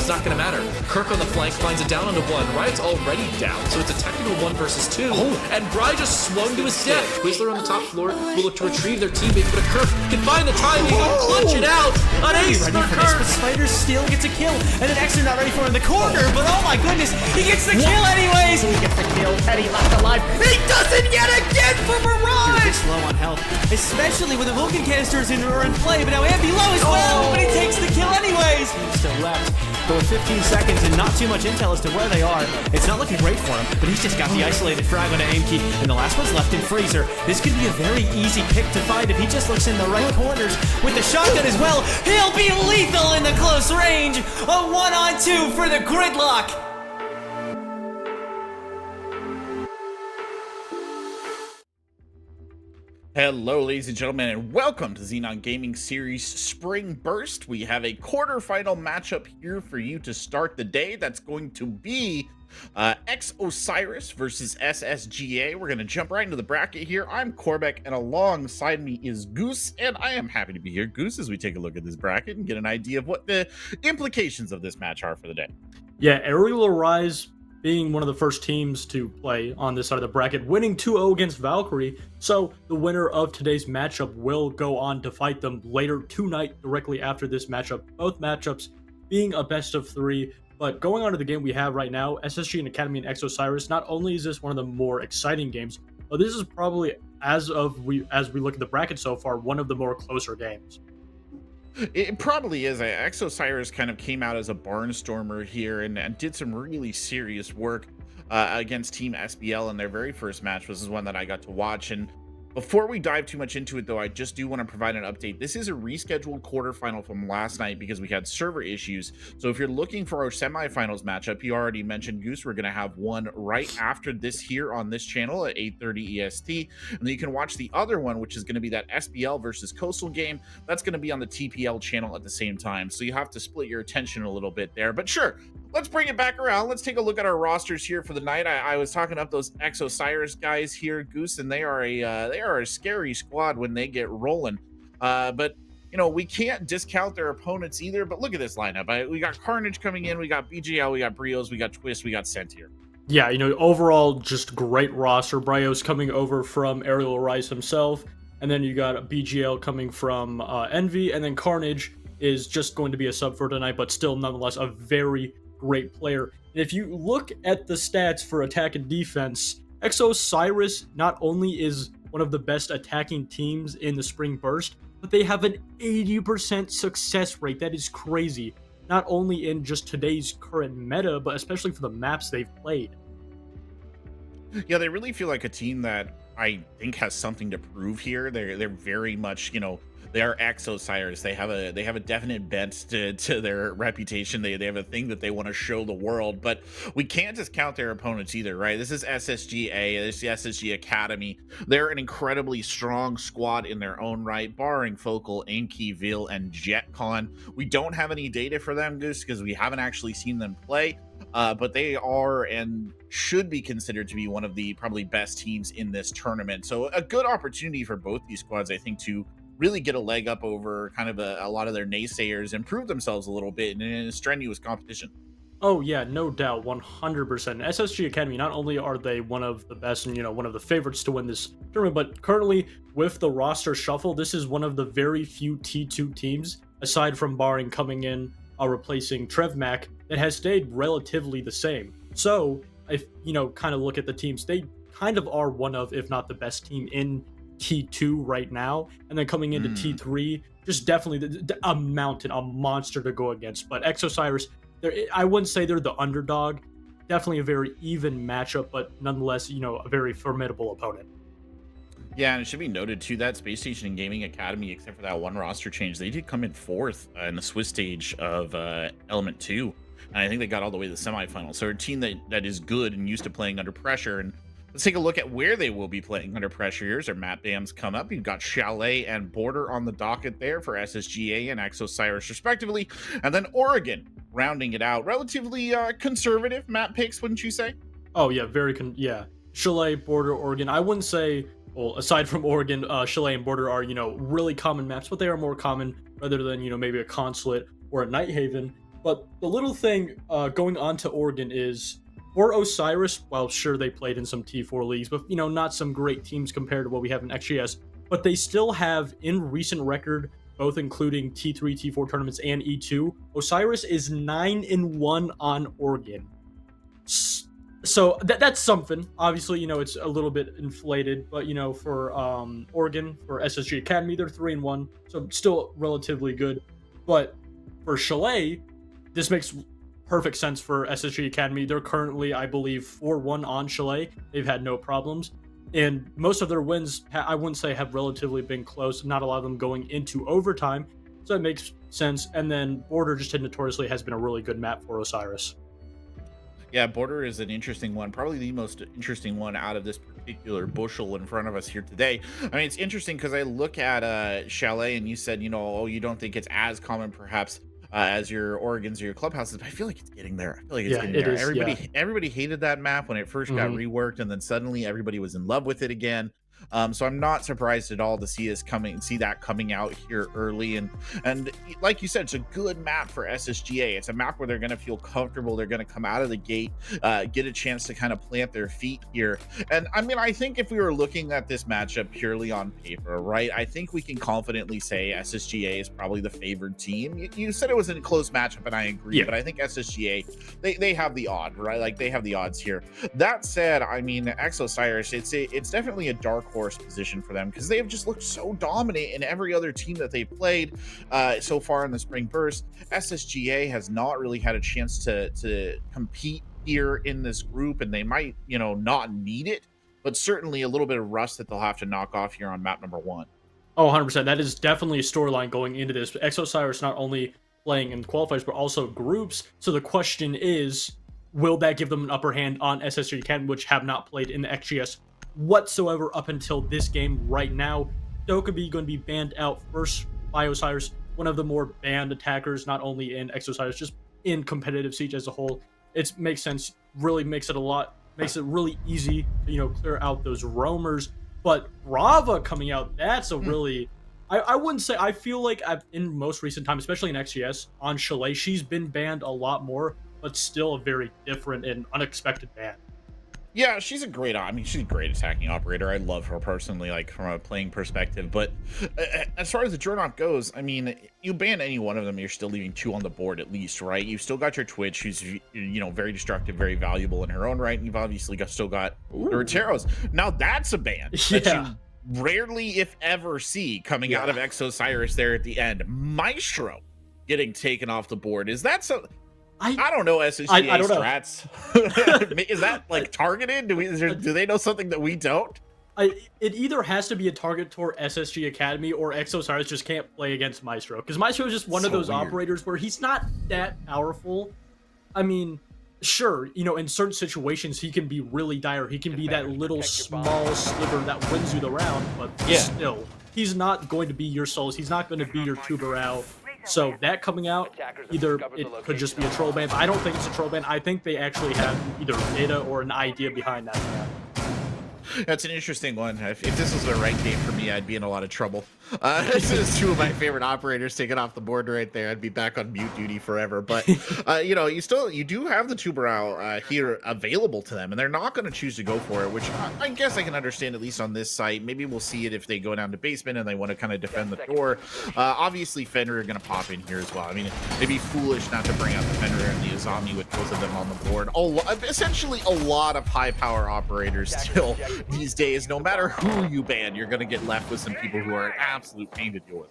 it's not going to matter. Kirk on the flank finds it down onto one. Riot's already down, so it's a technical 1 versus 2. And Bry just swung to his death. Twizzler on the top floor will look to retrieve their teammate, but Kirk can find the timing and clutch it out. An ace for Kirk. But Spider still gets a kill, and then Xer not ready for him in the corner, but oh my goodness, he gets the kill anyways! He gets the kill, Teddy left alive. He does it yet again for Mirage! He's low on health, especially when the Vulcan canisters are in play, but now Ambi low as well, but he takes the kill anyways! He's still left. But with 15 seconds and not too much intel as to where they are, it's not looking great for him, but he's just got the isolated frag on aim key, and the last one's left in Freezer. This could be a very easy pick to find if he just looks in the right corners with the shotgun as well. He'll be lethal in the close range. A 1-on-2 for the Gridlock. Hello, ladies and gentlemen, and welcome to Xenon Gaming Series Spring Burst. We have a quarterfinal matchup here for you to start the day. That's going to be OSIRIS versus SSGA. We're going to jump right into the bracket here. I'm Corbeck, and alongside me is Goose, and I am happy to be here, Goose, as we take a look at this bracket and get an idea of what the implications of this match are for the day. Yeah, Aerial Arise being one of the first teams to play on this side of the bracket, winning 2-0 against Valkyrie. So the winner of today's matchup will go on to fight them later tonight, directly after this matchup. Both matchups being a best of 3. But going on to the game we have right now, SSG and Academy and OSIRIS, not only is this one of the more exciting games, but this is probably, as we look at the bracket so far, one of the more closer games. It probably is. OSIRIS kind of came out as a barnstormer here and did some really serious work against Team SBL in their very first match. This is one that I got to watch. And before we dive too much into it, though, I just do want to provide an update. This is a rescheduled quarterfinal from last night because we had server issues. So if you're looking for our semifinals matchup, you already mentioned, Goose, we're going to have one right after this here on this channel at 8:30 EST. And then you can watch the other one, which is going to be that SBL versus Coastal game. That's going to be on the TPL channel at the same time. So you have to split your attention a little bit there. But sure, let's bring it back around. Let's take a look at our rosters here for the night. I was talking up those OSIRIS guys here, Goose, and they are a scary squad when they get rolling. But you know, we can't discount their opponents either. But look at this lineup. We got Carnage coming in, we got BGL, we got Brios, we got Twist, we got Sent here. Yeah, you know, overall, just great roster. Brios coming over from Aerial Rise himself, and then you got BGL coming from Envy, and then Carnage is just going to be a sub for tonight, but still nonetheless a very great player. And if you look at the stats for attack and defense, OSIRIS not only is one of the best attacking teams in the Spring Burst, but they have an 80% success rate. That is crazy. Not only in just today's current meta, but especially for the maps they've played. Yeah, they really feel like a team that I think has something to prove here. They're very much, you know, they are OSIRIS. They have a definite bent to their reputation. They have a thing that they want to show the world, but we can't discount their opponents either, right? This is SSGA, this is the SSG Academy. They're an incredibly strong squad in their own right, barring Focal, Inky, Vil, and JetCon. We don't have any data for them, Goose, because we haven't actually seen them play. But they are and should be considered to be one of the probably best teams in this tournament. So a good opportunity for both these squads, I think, to really get a leg up over kind of a lot of their naysayers and prove themselves a little bit in a strenuous competition. Oh yeah, no doubt, 100%. SSG Academy, not only are they one of the best and, you know, one of the favorites to win this tournament, but currently with the roster shuffle, this is one of the very few T2 teams, aside from barring coming in replacing TrevMac, that has stayed relatively the same. So if, you know, kind of look at the teams, they kind of are one of, if not the best team in T2 right now, and then coming into T3, just definitely a mountain, a monster to go against. But OSIRIS, I wouldn't say they're the underdog. Definitely a very even matchup, but nonetheless, you know, a very formidable opponent. Yeah, and it should be noted too that Space Station and Gaming Academy, except for that one roster change, they did come in 4th in the Swiss stage of Element 2, and I think they got all the way to the semifinals. So a team that is good and used to playing under pressure. And let's take a look at where they will be playing under pressure. Here's their map bams come up. You've got Chalet and Border on the docket there for SSGA and OSIRIS respectively. And then Oregon rounding it out. Relatively conservative map picks, wouldn't you say? Oh, yeah, yeah. Chalet, Border, Oregon. I wouldn't say, well, aside from Oregon, Chalet and Border are, you know, really common maps, but they are more common rather than, you know, maybe a Consulate or a Nighthaven. But the little thing going on to Oregon is, for Osiris, well, sure, they played in some T4 leagues, but, you know, not some great teams compared to what we have in XGS. But they still have, in recent record, both including T3, T4 tournaments, and E2, Osiris is 9-1 on Oregon. So that's something. Obviously, you know, it's a little bit inflated, but, you know, for Oregon, for SSG Academy, they're 3-1, so still relatively good. But for Chalet, this makes perfect sense for SSG Academy. They're currently, I believe, 4-1 on Chalet. They've had no problems. And most of their wins, I wouldn't say have relatively been close, not a lot of them going into overtime. So it makes sense. And then Border just notoriously has been a really good map for Osiris. Yeah, Border is an interesting one, probably the most interesting one out of this particular bushel in front of us here today. I mean, it's interesting because I look at Chalet, and you said, you know, oh, you don't think it's as common perhaps as your Oregons or your Clubhouses, but I feel like it's getting there. I feel like it's getting there. Everybody hated that map when it first got reworked, and then suddenly everybody was in love with it again. So I'm not surprised at all to see that coming out here early, and like you said, it's a good map for SSGA. It's a map where they're going to feel comfortable. They're going to come out of the gate, get a chance to kind of plant their feet here. And I mean, I think if we were looking at this matchup purely on paper, right, I think we can confidently say SSGA is probably the favored team. You said it was a close matchup, and I agree, but I think SSGA, they have the odd, right? Like, they have the odds here. That said, I mean, Osiris, it's definitely a dark horse position for them because they have just looked so dominant in every other team that they've played so far in the spring burst. SSGA has not really had a chance to compete here in this group, and they might, you know, not need it, but certainly a little bit of rust that they'll have to knock off here on map number 1. Oh, 100%. That is definitely a storyline going into this. Osiris not only playing in qualifiers, but also groups. So the question is, will that give them an upper hand on SSG Academy, which have not played in the XGS whatsoever up until this game right now? Dokkaebi going to be banned out first by Osiris, one of the more banned attackers, not only in Osiris, just in competitive Siege as a whole. It makes sense, really makes it really easy to, you know, clear out those roamers. But Rava coming out, that's a really, I wouldn't say, I feel like in most recent time, especially in XGS, on Chalet, she's been banned a lot more, but still a very different and unexpected ban. Yeah, she's a great attacking operator. I love her personally, like from a playing perspective. But as far as the Jornoff goes, I mean, you ban any one of them, you're still leaving 2 on the board at least, right? You've still got your Twitch, who's, you know, very destructive, very valuable in her own right. And you've obviously still got the Roteros. Now that's a ban that you rarely, if ever, see coming out of Osiris there at the end. Maestro getting taken off the board. Is that so? I don't know SSGA I don't strats. Is that like targeted? Do they know something that we don't? It either has to be a target toward SSG Academy, or Osiris just can't play against Maestro, because Maestro is just one of those operators where he's not that powerful. I mean, sure, you know, in certain situations he can be really dire. He can be that little small sliver that wins you the round, but still, he's not going to be your Souls. He's not going to be your Tubarao. So that coming out, either it could just be a troll ban. I don't think it's a troll ban. I think they actually have either data or an idea behind that ban. That's an interesting one. If this was the right game for me, I'd be in a lot of trouble. This is 2 of my favorite operators taken off the board right there. I'd be back on mute duty forever. But you know, you do have the Tubarao here available to them, and they're not going to choose to go for it, which I guess I can understand, at least on this site. Maybe we'll see it if they go down to basement and they want to kind of defend the door. Obviously, Fenrir are going to pop in here as well. I mean, it'd be foolish not to bring out the Fenrir and the Azami with both of them on the board. Essentially, a lot of high power operators still these days. No matter who you ban, you're going to get left with some people who are an absolute pain to deal with.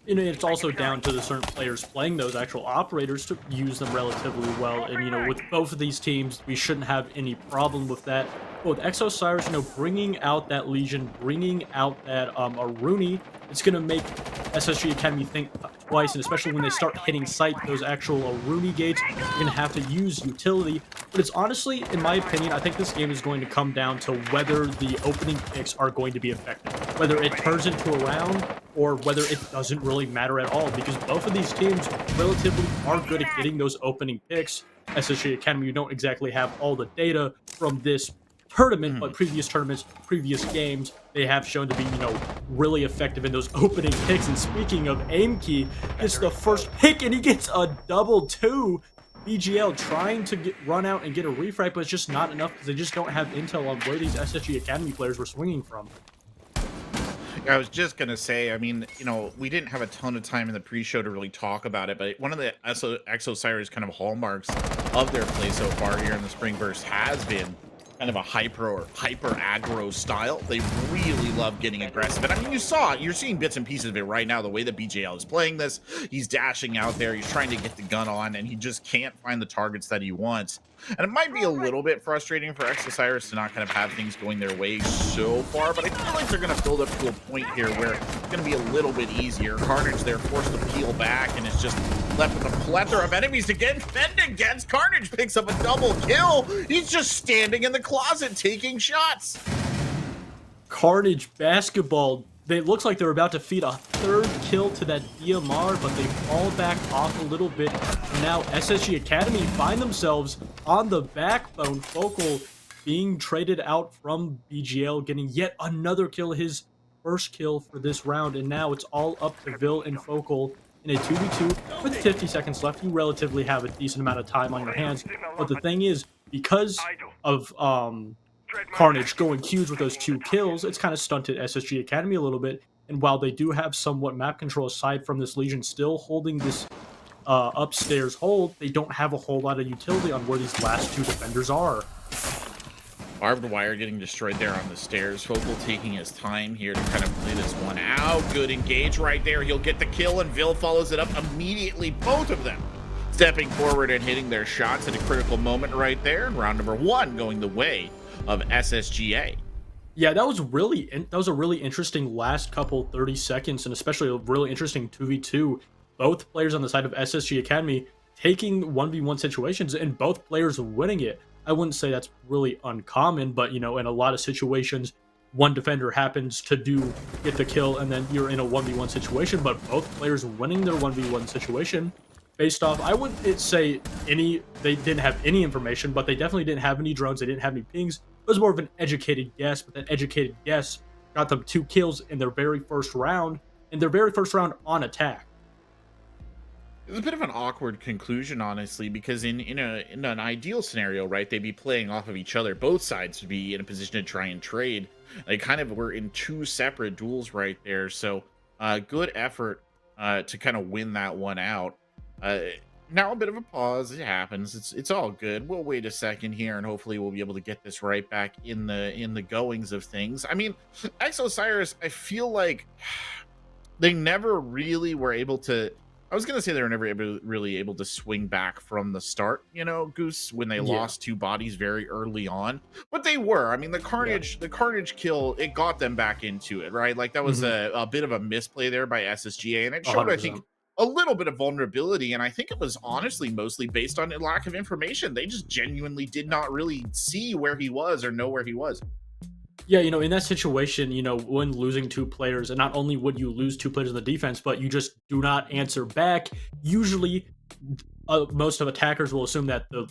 You know, it's also down to the certain players playing those actual operators to use them relatively well. And, you know, with both of these teams, we shouldn't have any problem with that. But with Osiris, you know, bringing out that Legion, bringing out that Aruni, it's going to make SSG Academy think twice, and especially when they start hitting sight, those actual Aruni gates, you're going to have to use utility. But it's honestly, in my opinion, I think this game is going to come down to whether the opening picks are going to be effective. Whether it turns into a round, or whether it doesn't really matter at all, because both of these teams relatively are good at getting those opening picks. SSG Academy, you don't exactly have all the data from this tournament, but previous tournaments, previous games, they have shown to be, really effective in those opening picks. And speaking of aim key, it's the first pick, and he gets a double two. BGL trying to run out and get a refrag, but it's just not enough because they just don't have intel on where these SSG Academy players were swinging from. I was just going to say, I mean, we didn't have a ton of time in the pre-show to really talk about it, but one of the OSIRIS kind of hallmarks of their play so far here in the Spring Burst has been kind of a hyper aggro style. They really love getting aggressive. And I mean, you're seeing bits and pieces of it right now, the way that BJL is playing this. He's dashing out there, he's trying to get the gun on, and he just can't find the targets that he wants. And it might be a little bit frustrating for OSIRIS to not kind of have things going their way so far, but I feel like they're going to build up to a point here where it's going to be a little bit easier. Carnage, they're forced to peel back, and it's just left with a plethora of enemies to get fend against. Carnage picks up a double kill. He's just standing in the closet taking shots. Carnage basketball. It looks like they're about to feed a third kill to that DMR, but they fall back off a little bit. And now SSG Academy find themselves on the backbone. Focal being traded out from BGL, getting yet another kill, his first kill for this round. And now it's all up to Vil and Focal in a 2v2 with 50 seconds left. You relatively have a decent amount of time on your hands. But the thing is, because of Carnage going huge with those 2 kills, it's kind of stunted SSG Academy a little bit. And while they do have somewhat map control aside from this Legion still holding this upstairs hold, they don't have a whole lot of utility on where these last 2 defenders are. Barbed wire getting destroyed there on the stairs. Focal taking his time here to kind of play this one out. Good engage right there. He'll get the kill, and Vil follows it up immediately. Both of them stepping forward and hitting their shots at a critical moment right there. And round number 1 going the way of SSGA. Yeah, that was a really interesting last couple 30 seconds, and especially a really interesting 2v2. Both players on the side of SSG Academy taking 1v1 situations and both players winning it. I wouldn't say that's really uncommon, but in a lot of situations, one defender happens to get the kill, and then you're in a 1v1 situation, but both players winning their 1v1 situation based off, I wouldn't say they didn't have any information, but they definitely didn't have any drones, they didn't have any pings. It was more of an educated guess, but that educated guess got them 2 kills in their very first round, on attack. It was a bit of an awkward conclusion, honestly, because in an ideal scenario, right, they'd be playing off of each other. Both sides would be in a position to try and trade. They kind of were in 2 separate duels right there, so good effort to kind of win that one out. Now a bit of a pause. It happens. It's all good. We'll wait a second here, and hopefully we'll be able to get this right back in the goings of things. I mean, OSIRIS, I feel like they never really were able to. I was gonna say they were never really able to swing back from the start, Goose, when they lost 2 bodies very early on. But they were. I mean, the Carnage kill, it got them back into it, right? Like that was a bit of a misplay there by SSGA, and it showed, 100%. I think, a little bit of vulnerability, and I think it was honestly mostly based on a lack of information. They just genuinely did not really see where he was or know where he was. Yeah, in that situation, when losing 2 players, and not only would you lose 2 players in the defense, but you just do not answer back, usually most of attackers will assume that the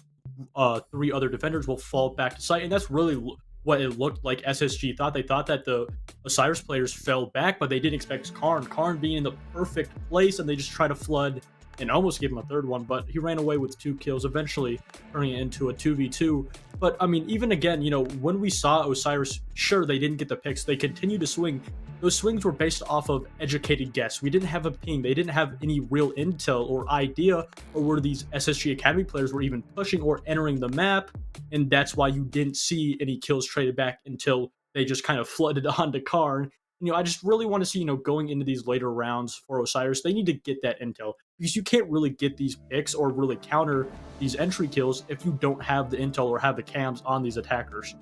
3 other defenders will fall back to site, and that's really what it looked like SSG thought. They thought that the OSIRIS players fell back, but they didn't expect Karn being in the perfect place, and they just tried to flood and almost gave him a third one, but he ran away with 2 kills, eventually turning it into a 2v2. But I mean, even again, when we saw OSIRIS, sure, they didn't get the picks, they continued to swing. Those swings were based off of educated guess. We didn't have a ping, they didn't have any real intel or idea or where these SSG Academy players were even pushing or entering the map, and that's why you didn't see any kills traded back until they just kind of flooded onto Karn. I just really want to see, going into these later rounds for OSIRIS, they need to get that intel, because you can't really get these picks or really counter these entry kills if you don't have the intel or have the cams on these attackers.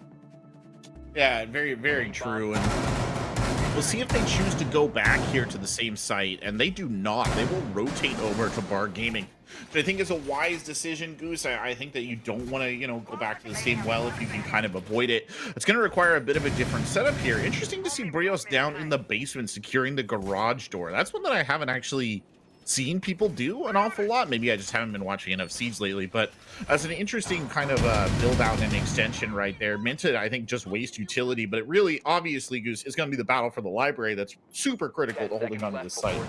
Yeah, very, very true. And we'll see if they choose to go back here to the same site, and they do not. They will rotate over to Bar Gaming, which I think is a wise decision, Goose. I think that you don't want to, go back to the same well if you can kind of avoid it. It's going to require a bit of a different setup here. Interesting to see Brios down in the basement securing the garage door. That's one that I haven't actually seen people do an awful lot. Maybe I just haven't been watching enough Siege lately, but as an interesting kind of build out and extension right there, meant to, I think, just waste utility, but it really, obviously, Goose, is going to be the battle for the library that's super critical to holding on to this site.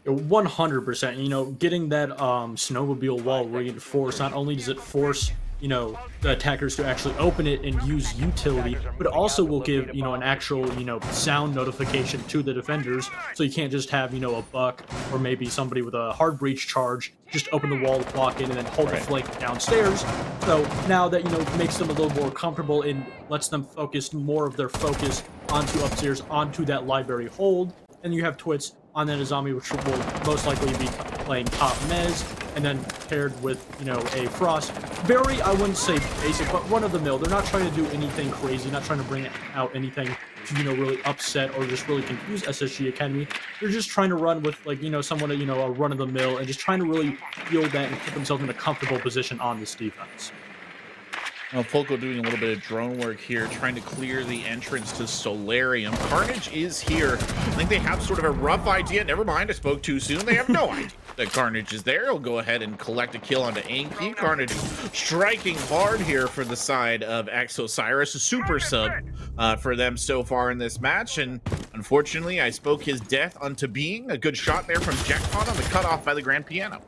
100%. You know, getting that snowmobile wall reinforced, not only does it force, you know, the attackers to actually open it and use utility, but it also will give, you know, an actual, you know, sound notification to the defenders, so you can't just have, you know, a buck or maybe somebody with a hard breach charge just open the wall, block in, and then hold the flank downstairs. So now that, you know, makes them a little more comfortable and lets them focus more of their focus onto upstairs, onto that library hold. And you have Twits on that Azami, which will most likely be playing top mez, and then paired with, you know, a Frost. Very, I wouldn't say basic, but run-of-the-mill. They're not trying to do anything crazy, not trying to bring out anything to, you know, really upset or just really confuse SSG Academy. They're just trying to run with, like, you know, someone, you know, a run-of-the-mill, and just trying to really feel that and put themselves in a comfortable position on this defense. Well, Foco doing a little bit of drone work here, trying to clear the entrance to Solarium. Carnage is here. I think they have sort of a rough idea. Never mind, I spoke too soon. They have no idea that Carnage is there. He'll go ahead and collect a kill onto Anki. Carnage striking hard here for the side of Osiris. A super sub for them so far in this match. And unfortunately, I spoke his death unto being. A good shot there from JetCon on the cutoff by the Grand Piano.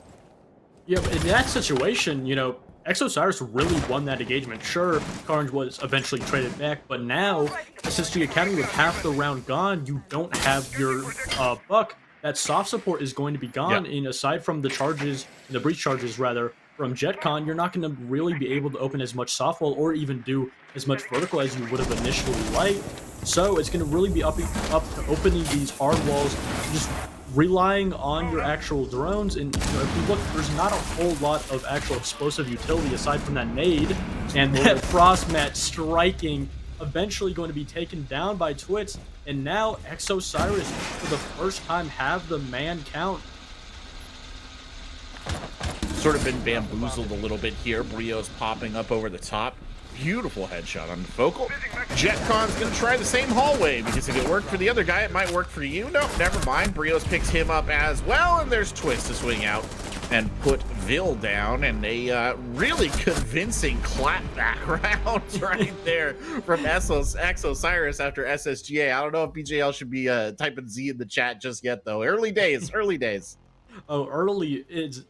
Yeah, but in that situation, you know, Osiris really won that engagement. Sure, Carnage was eventually traded back, but now SSG Academy with half the round gone, you don't have your buck. That soft support is going to be gone, and aside from the charges, the breach charges rather, from JetCon, you're not going to really be able to open as much soft wall or even do as much vertical as you would have initially liked. So it's going to really be up to opening these hard walls, just relying on your actual drones. And, you know, if you look, there's not a whole lot of actual explosive utility aside from that nade and that frost mat striking, eventually going to be taken down by Twits. And now Osiris for the first time have the man count. Sort of been bamboozled a little bit here. Brio's popping up over the top. Beautiful headshot on the Focal. JetCon's gonna try the same hallway, because if it worked for the other guy, it might work for you. No, never mind. Brios picks him up as well, and there's Twist to swing out and put Vil down, and a really convincing clapback round right there from Osiris after SSGA. I don't know if BJL should be typing Z in the chat just yet, though. Early days, early days. Oh, early is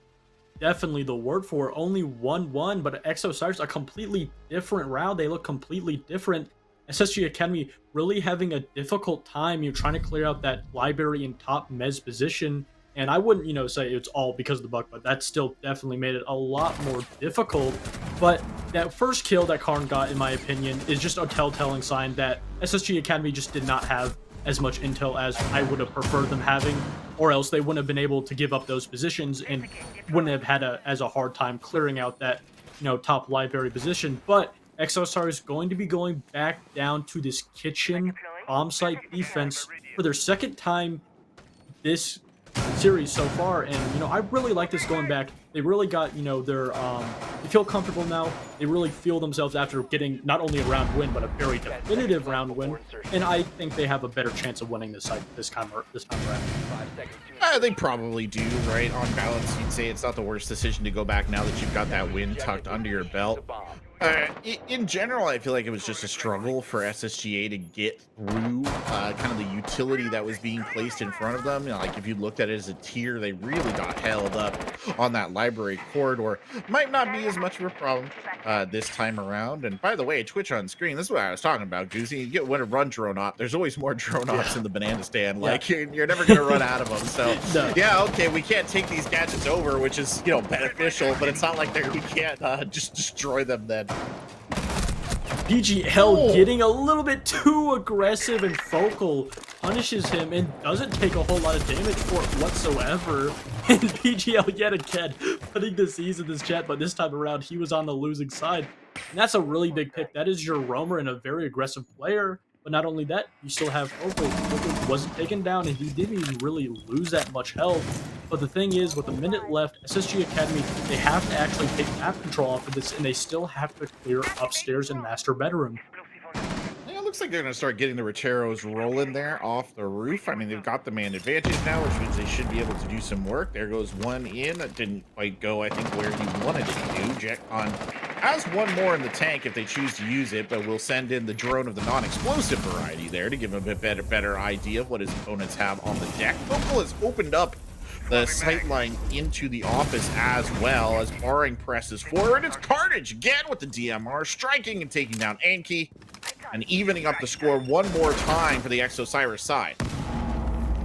definitely the word for it. Only 1-1, but Osiris, a completely different round. They look completely different. SSG Academy really having a difficult time, you know, trying to clear out that library in top mez position. And I wouldn't, you know, say it's all because of the buck, but that still definitely made it a lot more difficult. But that first kill that Karn got, in my opinion, is just a telltale sign that SSG Academy just did not have as much intel as I would have preferred them having, or else they wouldn't have been able to give up those positions and wouldn't have had as a hard time clearing out that, you know, top library position. But XOSR is going to be going back down to this kitchen bomb site defense for their second time this series so far, and, you know, I really like this going back. They really got, you know, their they feel comfortable now. They really feel themselves after getting not only a round win, but a very definitive round win, and I think they have a better chance of winning this time around. They probably do, right? On balance, you'd say it's not the worst decision to go back now that you've got that win tucked under your belt. In general, I feel like it was just a struggle for SSGA to get through kind of the utility that was being placed in front of them. You know, like if you looked at it as a tier, they really got held up on that library corridor. Might not be as much of a problem this time around. And by the way, Twitch on screen, this is what I was talking about, Goosey. You get when a run drone op, there's always more drone ops in the banana stand. Like you're never going to run out of them. So yeah, okay, we can't take these gadgets over, which is, you know, beneficial, but it's not like we can't just destroy them then. BGL getting a little bit too aggressive, and Focal punishes him and doesn't take a whole lot of damage for it whatsoever. And BGL yet again putting the C's in this chat, but this time around he was on the losing side. And that's a really big pick. That is your roamer and a very aggressive player. But not only that, you still have Focal. Focal wasn't taken down, and he didn't even really lose that much health. But the thing is, with a minute left, SSG Academy, they have to actually take map control off of this, and they still have to clear upstairs and master bedroom. Yeah, it looks looks like they're going to start getting the Richeros rolling there off the roof. I mean, they've got the man advantage now, which means they should be able to do some work. There goes one in. That didn't quite go, I think, where he wanted it to do. JetCon has one more in the tank if they choose to use it, but we'll send in the drone of the non-explosive variety there to give him a bit better idea of what his opponents have on the deck. Focal has opened up the sightline into the office as well as Barring presses forward. It's Carnage again with the DMR, striking and taking down Anki and evening up the score one more time for the Osiris side.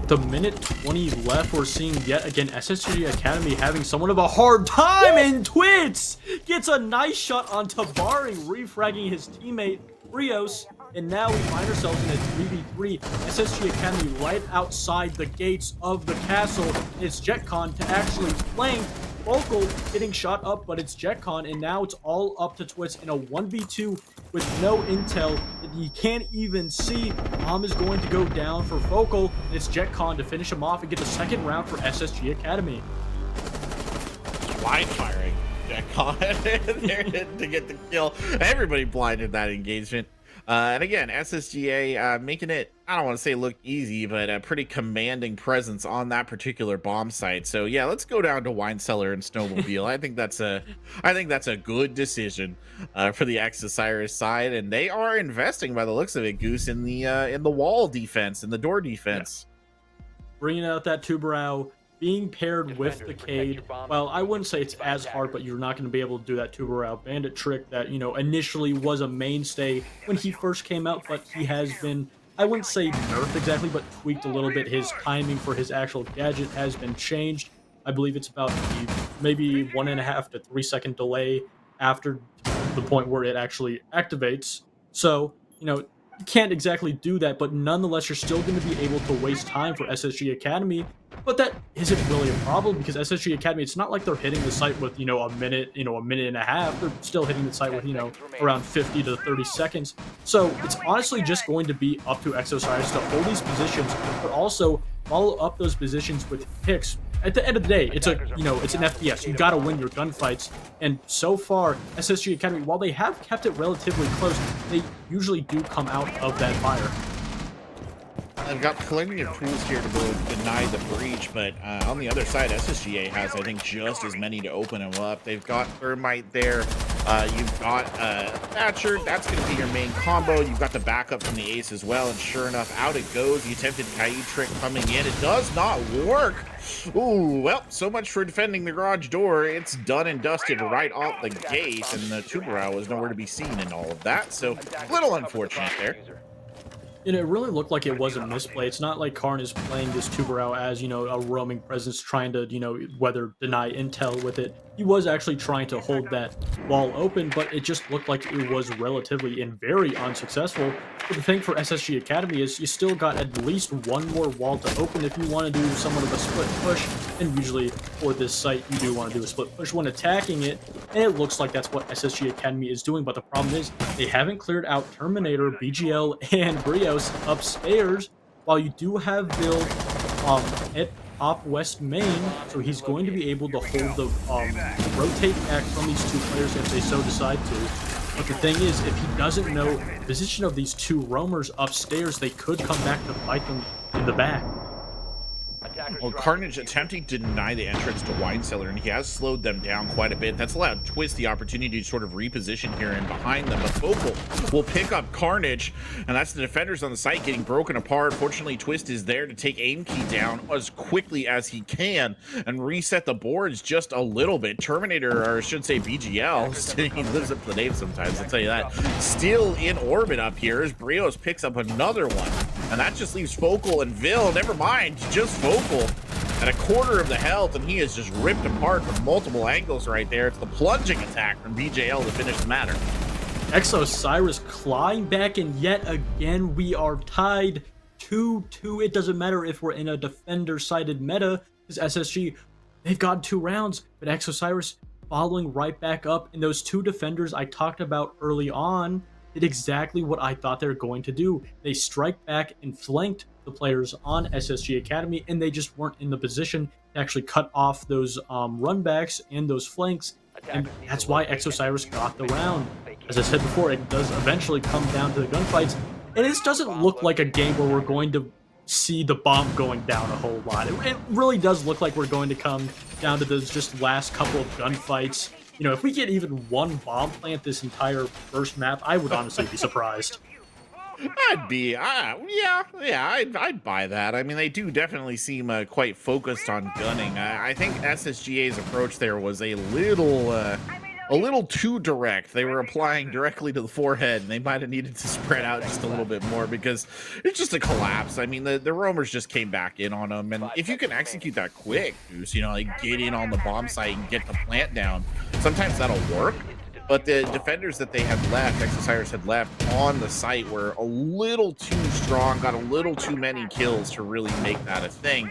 The minute 20 left, we're seeing yet again SSG Academy having somewhat of a hard time, and Twits gets a nice shot onto Barring, refragging his teammate Brios, and now we find ourselves in a 3v3. SSG Academy right outside the gates of the castle. It's JetCon to actually flank. Focal getting shot up, but it's JetCon, and now it's all up to Twits in a 1v2 with no intel that he can't even see. Bomb is going to go down for Focal, and it's JetCon to finish him off and get the second round for SSG Academy. Blind firing JetCon there to get the kill. Everybody blinded that engagement. And again, SSGA making it, I don't want to say look easy, but a pretty commanding presence on that particular bomb site. So yeah, let's go down to Wine Cellar and Snowmobile. I think that's a good decision for the Osiris side, and they are investing by the looks of it, Goose, in the wall defense, in the door defense. Yeah. Bringing out that Tubarão, being paired with the Cade. Well, I wouldn't say it's as hard, but you're not going to be able to do that Tubarão bandit trick that, you know, initially was a mainstay when he first came out, but he has been, I wouldn't say nerfed exactly, but tweaked a little bit. His timing for his actual gadget has been changed. I believe it's about maybe 1.5 to 3 second delay after the point where it actually activates. So, you know, you can't exactly do that, but nonetheless, you're still going to be able to waste time for SSG Academy. But that isn't really a problem because SSG Academy, it's not like they're hitting the site with, you know, a minute and a half. They're still hitting the site with, you know, around 50 to 30 seconds. So it's honestly just going to be up to Osiris to hold these positions, but also follow up those positions with picks. At the end of the day, it's a, you know, it's an FPS. You got to win your gunfights. And so far, SSG Academy, while they have kept it relatively close, they usually do come out of that fire. I've got plenty of tools here to deny the breach, but on the other side, SSGA has, I think, just as many to open them up. They've got Thermite there. You've got Thatcher. That's going to be your main combo. You've got the backup from the Ace as well, and sure enough, out it goes. The attempted Kaid trick coming in. It does not work. Ooh, well, so much for defending the garage door. It's done and dusted right off the gate, and the Tubarão was nowhere to be seen in all of that, so a little unfortunate there. And it really looked like it was a misplay. It's not like Karn is playing this Tubarão as, you know, a roaming presence, trying to, you know, whether deny intel with it. He was actually trying to hold that wall open, but it just looked like it was relatively and very unsuccessful. But the thing for SSG Academy is you still got at least one more wall to open if you want to do somewhat of a split push. And usually for this site, you do want to do a split push when attacking it. And it looks like that's what SSG Academy is doing. But the problem is they haven't cleared out Terminator, BGL, and Brios upstairs, while you do have Bill at top west main, so he's going to be able to hold the rotate back from these two players if they so decide to. But the thing is, if he doesn't know the position of these two roamers upstairs, they could come back to fight them in the back. Well, Carnage attempting to deny the entrance to Wine Cellar, and he has slowed them down quite a bit. That's allowed Twist the opportunity to sort of reposition here and behind them, but Focal will pick up Carnage, and that's the defenders on the site getting broken apart. Fortunately, Twist is there to take aim key down as quickly as he can and reset the boards just a little bit. Terminator, or I should say BGL, he lives up to the name sometimes, I'll tell you that, still in orbit up here as Brios picks up another one, and that just leaves Focal and Vil, never mind, just Focal at a quarter of the health, and he is just ripped apart from multiple angles right there. It's the plunging attack from BJL to finish the matter. Osiris clawing back, and yet again we are tied 2-2. It doesn't matter if we're in a defender-sided meta, because SSG, they've got 2 rounds, but Osiris following right back up, and those 2 defenders I talked about early on did exactly what I thought they were going to do. They strike back and flanked the players on SSG Academy, and they just weren't in the position to actually cut off those runbacks and those flanks, and that's why Osiris got the round. As I said before, it does eventually come down to the gunfights. And this doesn't look like a game where we're going to see the bomb going down a whole lot. It really does look like we're going to come down to those just last couple of gunfights. You know, if we get even one bomb plant this entire first map, I would honestly be surprised. I'd buy that. I mean, they do definitely seem quite focused on gunning. I think SSGA's approach there was a little too direct. They were applying directly to the forehead, and they might have needed to spread out just a little bit more because it's just a collapse. I mean, the roamers just came back in on them, and if you can execute that quick, Goose, you know, like get in on the bomb site and get the plant down, sometimes that'll work. But the defenders that they had left, Osiris had left on the site, were a little too strong, got a little too many kills to really make that a thing.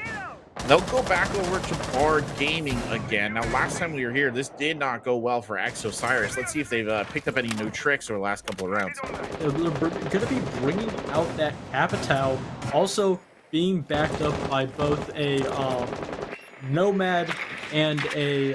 They'll go back over to Bard Gaming again. Now, last time we were here, this did not go well for Osiris. Let's see if they've picked up any new tricks over the last couple of rounds. They're going to be bringing out that Capitao, also being backed up by both a Nomad and a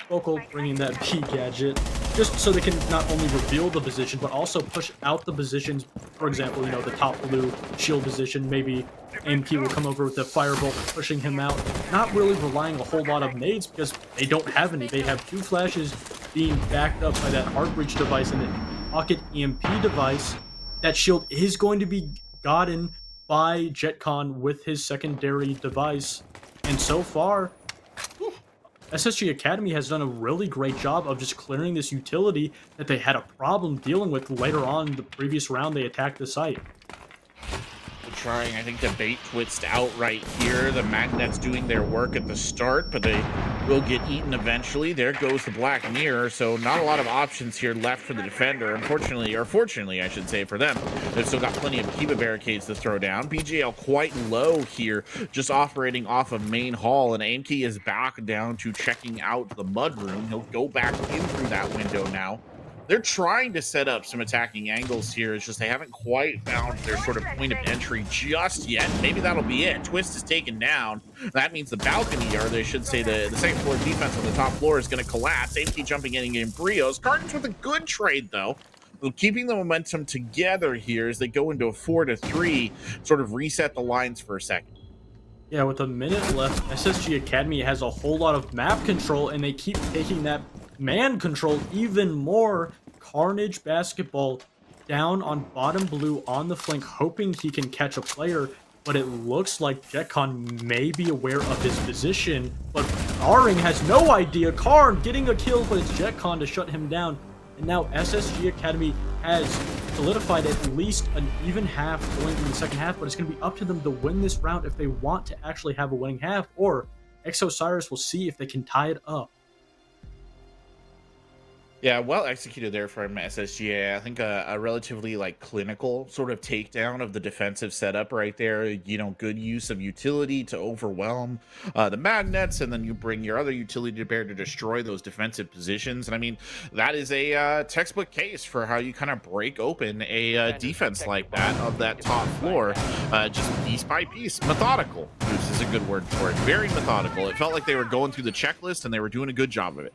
Focal, bringing that P gadget, just so they can not only reveal the position, but also push out the positions. For example, you know, the top blue shield position, maybe AMP will come over with the Firebolt, pushing him out. Not really relying a whole lot of nades because they don't have any. They have 2 flashes being backed up by that Heart Breach device and the Pocket EMP device. That shield is going to be gotten by JetCon with his secondary device. And so far, SSG Academy has done a really great job of just clearing this utility that they had a problem dealing with later on the previous round they attacked the site. Trying, I think, to bait Twitched out right here. The Magnets doing their work at the start, but they will get eaten eventually. There goes the Black Mirror, so not a lot of options here left for the defender. Unfortunately, or fortunately, I should say, for them, they've still got plenty of Kiba barricades to throw down. BJL quite low here, just operating off of main hall, and AMK is back down to checking out the mudroom. He'll go back in through that window now. They're trying to set up some attacking angles here. It's just they haven't quite found their sort of point of entry just yet. Maybe that'll be it. Twist is taken down. That means the balcony, or they should say the second floor defense on the top floor, is going to collapse. AMK jumping in Brios. Cardinals with a good trade, though. Keeping the momentum together here as they go into a 4-3, sort of reset the lines for a second. Yeah, with a minute left, SSG Academy has a whole lot of map control, and they keep taking that man control even more. Carnage Basketball down on bottom blue on the flank, hoping he can catch a player, but it looks like JetCon may be aware of his position, but Aring has no idea. Karn getting a kill, but it's JetCon to shut him down. And now SSG Academy has solidified at least an even half going in the second half, but it's going to be up to them to win this round if they want to actually have a winning half, or Osiris will see if they can tie it up. Yeah, well executed there from SSGA. I think a relatively clinical sort of takedown of the defensive setup right there. You know, good use of utility to overwhelm the Magnets, and then you bring your other utility to bear to destroy those defensive positions. And I mean, that is a textbook case for how you kind of break open a defense like that of that top floor, just piece by piece. Methodical, this is a good word for it. Very methodical. It felt like they were going through the checklist and they were doing a good job of it.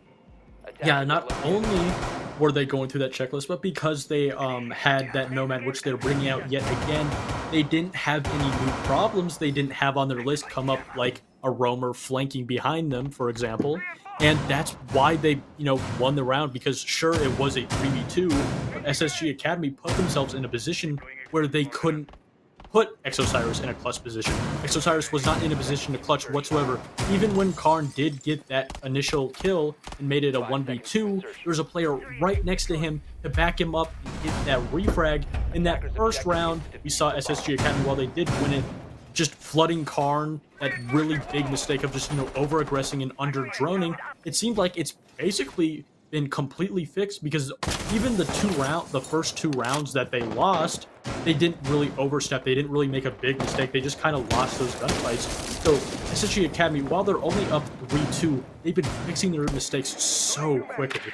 Yeah, not only were they going through that checklist, but because they had that Nomad, which they're bringing out yet again, they didn't have any new problems they didn't have on their list come up, like a roamer flanking behind them, for example. And that's why they, won the round, because sure, it was a 3v2, but SSG Academy put themselves in a position where they couldn't put Osiris in a clutch position. Osiris was not in a position to clutch whatsoever. Even when Karn did get that initial kill and made it a 1v2, there was a player right next to him to back him up and get that refrag. In that first round, we saw SSG Academy, while they did win it, just flooding Karn, that really big mistake of just, over-aggressing and under-droning. It seemed like it's basically been completely fixed, because even the first 2 rounds that they lost, they didn't really overstep. They didn't really make a big mistake. They just kind of lost those gunfights. So SSG Academy, while they're only up 3-2, they've been fixing their mistakes so quickly.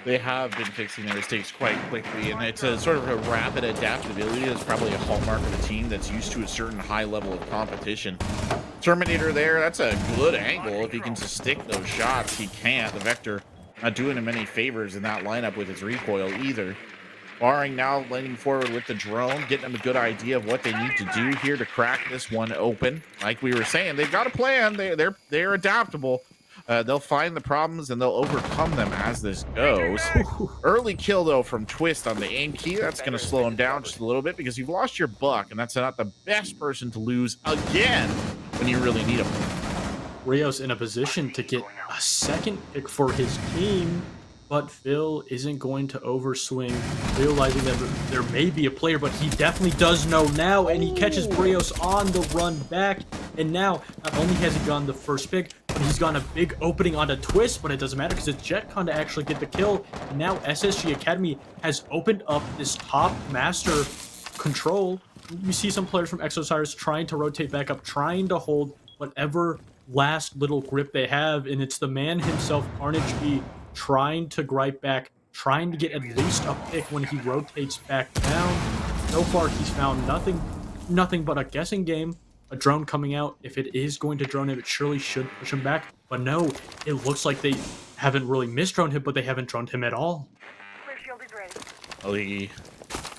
They have been fixing their mistakes quite quickly, and it's a sort of a rapid adaptability that's probably a hallmark of a team that's used to a certain high level of competition. Terminator there, that's a good angle. If he can just stick those shots, he can't. The Vector not doing him any favors in that lineup with his recoil either. Barring now leaning forward with the drone, getting them a good idea of what they need to do here to crack this one open. Like we were saying, they've got a plan. They're adaptable. They'll find the problems and they'll overcome them as this goes. Early kill though from Twist on the aim key. That's going to slow him down just a little bit because you've lost your buck, and that's not the best person to lose again when you really need him. Rios in a position to get a second pick for his team, but Phil isn't going to overswing, realizing that there may be a player, but he definitely does know now, and he catches Rios on the run back, and now not only has he gotten the first pick, but he's gotten a big opening on a Twist, but it doesn't matter because it's JetCon to actually get the kill, and now SSG Academy has opened up this top master control. You see some players from Osiris trying to rotate back up, trying to hold whatever last little grip they have, and it's the man himself, Carnage B, trying to gripe back, trying to get at least a pick when he rotates back down. So far, he's found nothing but a guessing game. A drone coming out. If it is going to drone him, it surely should push him back. But no, it looks like they haven't really misdroned him, but they haven't droned him at all. The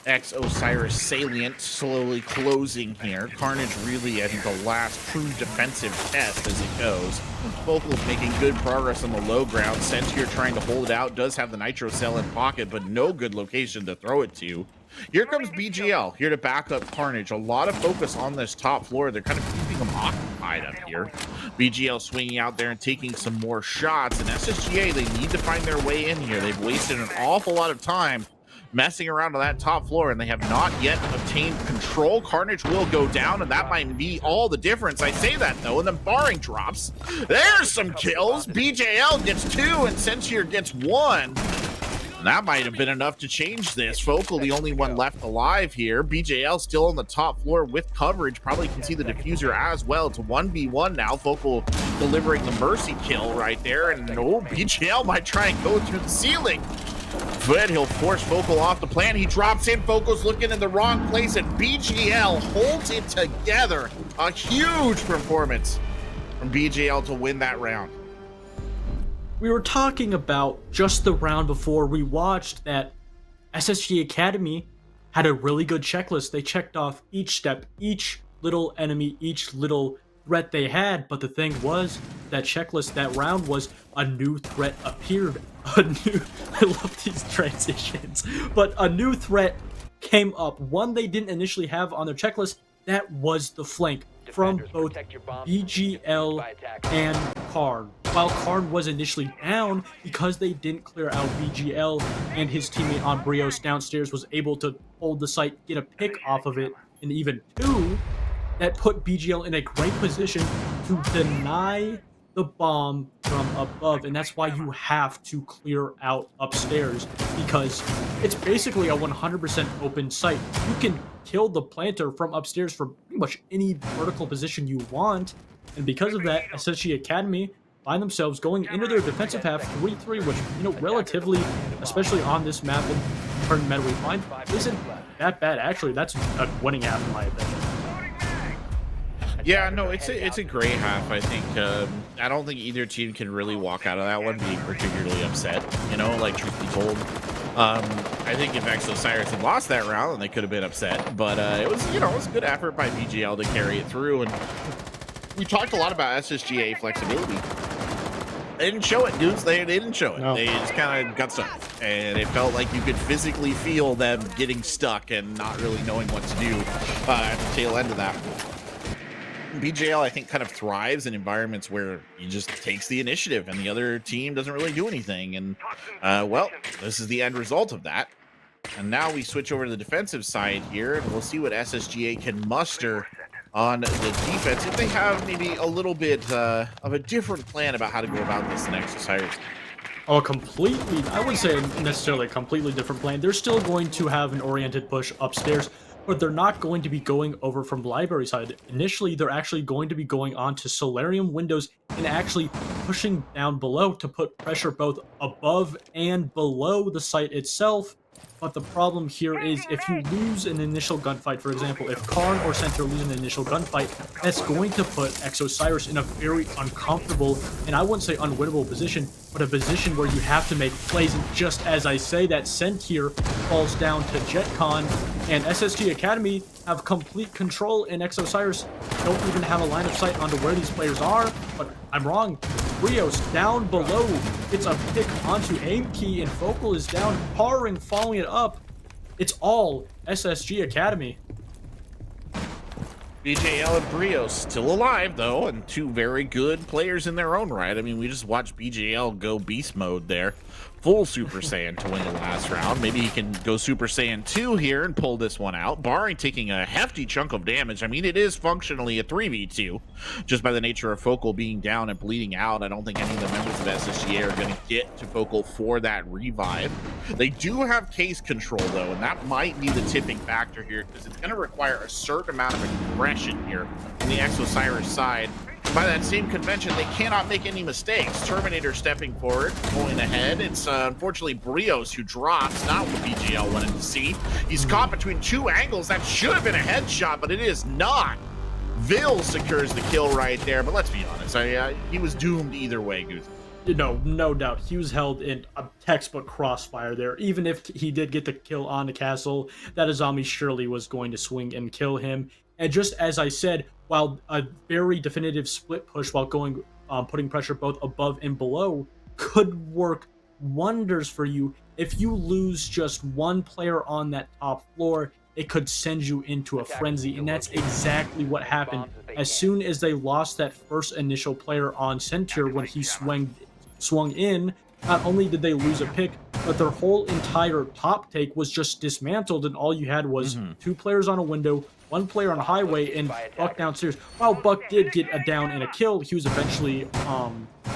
Osiris salient slowly closing here. Carnage really, I think, the last true defensive test as it goes. Vocal's making good progress on the low ground. Sentier trying to hold it out, does have the nitro cell in pocket, but no good location to throw it to. Here comes BGL, here to back up Carnage. A lot of focus on this top floor. They're kind of keeping them occupied up here. BGL swinging out there and taking some more shots. And SSGA, they need to find their way in here. They've wasted an awful lot of time messing around on that top floor, and they have not yet obtained control. Carnage will go down, and that might be all the difference. I say that, though, and then barring drops. There's some kills. BJL gets 2, and Sentier gets 1. That might have been enough to change this. Focal, the only one left alive here. BJL still on the top floor with coverage. Probably can see the diffuser as well. It's 1v1 now. Focal delivering the mercy kill right there. And no, BJL might try and go through the ceiling. But he'll force Focal off the plan. He drops in. Focal's looking in the wrong place, and BGL holds it together. A huge performance from BGL to win that round. We were talking about just the round before we watched that SSG Academy had a really good checklist. They checked off each step, each little enemy, each little threat they had. But the thing was, that checklist, that round was a new threat appeared. I love these transitions. But a new threat came up. One they didn't initially have on their checklist. That was the flank from both BGL and Karn. While Karn was initially down, because they didn't clear out BGL and his teammate on Brios downstairs was able to hold the site, get a pick off of it, and even 2, that put BGL in a great position to deny the bomb from above, and that's why you have to clear out upstairs, because it's basically a 100% open site. You can kill the planter from upstairs from pretty much any vertical position you want, and because of that, SSG Academy find themselves going into their defensive half 3-3, which, you know, relatively, especially on this map and current meta we find, isn't that bad. Actually, that's a winning half in my opinion. Yeah, no, it's a great half. I think I don't think either team can really walk out of that one being particularly upset. You know, like truth be told, I think if Osiris had lost that round, then they could have been upset. But it was, you know, it was a good effort by BGL to carry it through. And we talked a lot about SSGA flexibility. They didn't show it, dudes. They didn't show it. No. They just kind of got stuck, and it felt like you could physically feel them getting stuck and not really knowing what to do at the tail end of that. BJL, I think, kind of thrives in environments where he just takes the initiative and the other team doesn't really do anything. And, well, this is the end result of that. And now we switch over to the defensive side here, and we'll see what SSGA can muster on the defense if they have maybe a little bit of a different plan about how to go about this next Osiris. Oh, completely. I wouldn't say necessarily a completely different plan. They're still going to have an oriented push upstairs, but they're not going to be going over from the library side. Initially, they're actually going to be going on to Solarium windows and actually pushing down below to put pressure both above and below the site itself. But the problem here is if you lose an initial gunfight, for example, if Karn or Center lose an initial gunfight, that's going to put Osiris in a very uncomfortable, and I wouldn't say unwinnable position, but a position where you have to make plays. And just as I say that, Sentier falls down to JetCon, and SSG Academy have complete control, and Osiris don't even have a line of sight onto where these players are. But I'm wrong. Brios down below. It's a pick onto aim key, and Focal is down, Parring following it up. It's all SSG Academy. BJL and Brios still alive, though, and two very good players in their own right. I mean, we just watched BJL go beast mode there. Full Super Saiyan to win the last round. Maybe he can go Super Saiyan 2 here and pull this one out, barring taking a hefty chunk of damage. I mean, it is functionally a 3v2, just by the nature of Focal being down and bleeding out. I don't think any of the members of SSGA are going to get to Focal for that revive. They do have case control, though, and that might be the tipping factor here, because it's going to require a certain amount of aggression here on the Osiris side. By that same convention, they cannot make any mistakes. Terminator stepping forward, going ahead. It's unfortunately Brios who drops, not what BGL wanted to see. He's caught between two angles. That should have been a headshot, but it is not. Vil secures the kill right there, but let's be honest, he was doomed either way, Goose. No doubt. He was held in a textbook crossfire there. Even if he did get the kill on the castle, that Azami surely was going to swing and kill him. And just as I said, while a very definitive split push while going, putting pressure both above and below could work wonders for you, if you lose just one player on that top floor, it could send you into a frenzy, and that's exactly what happened. As soon as they lost that first initial player on Center when he swung in, not only did they lose a pick, but their whole entire top take was just dismantled, and all you had was two players on a window, one player on a highway, and Buck downstairs. While Buck did get a down and a kill, he was eventually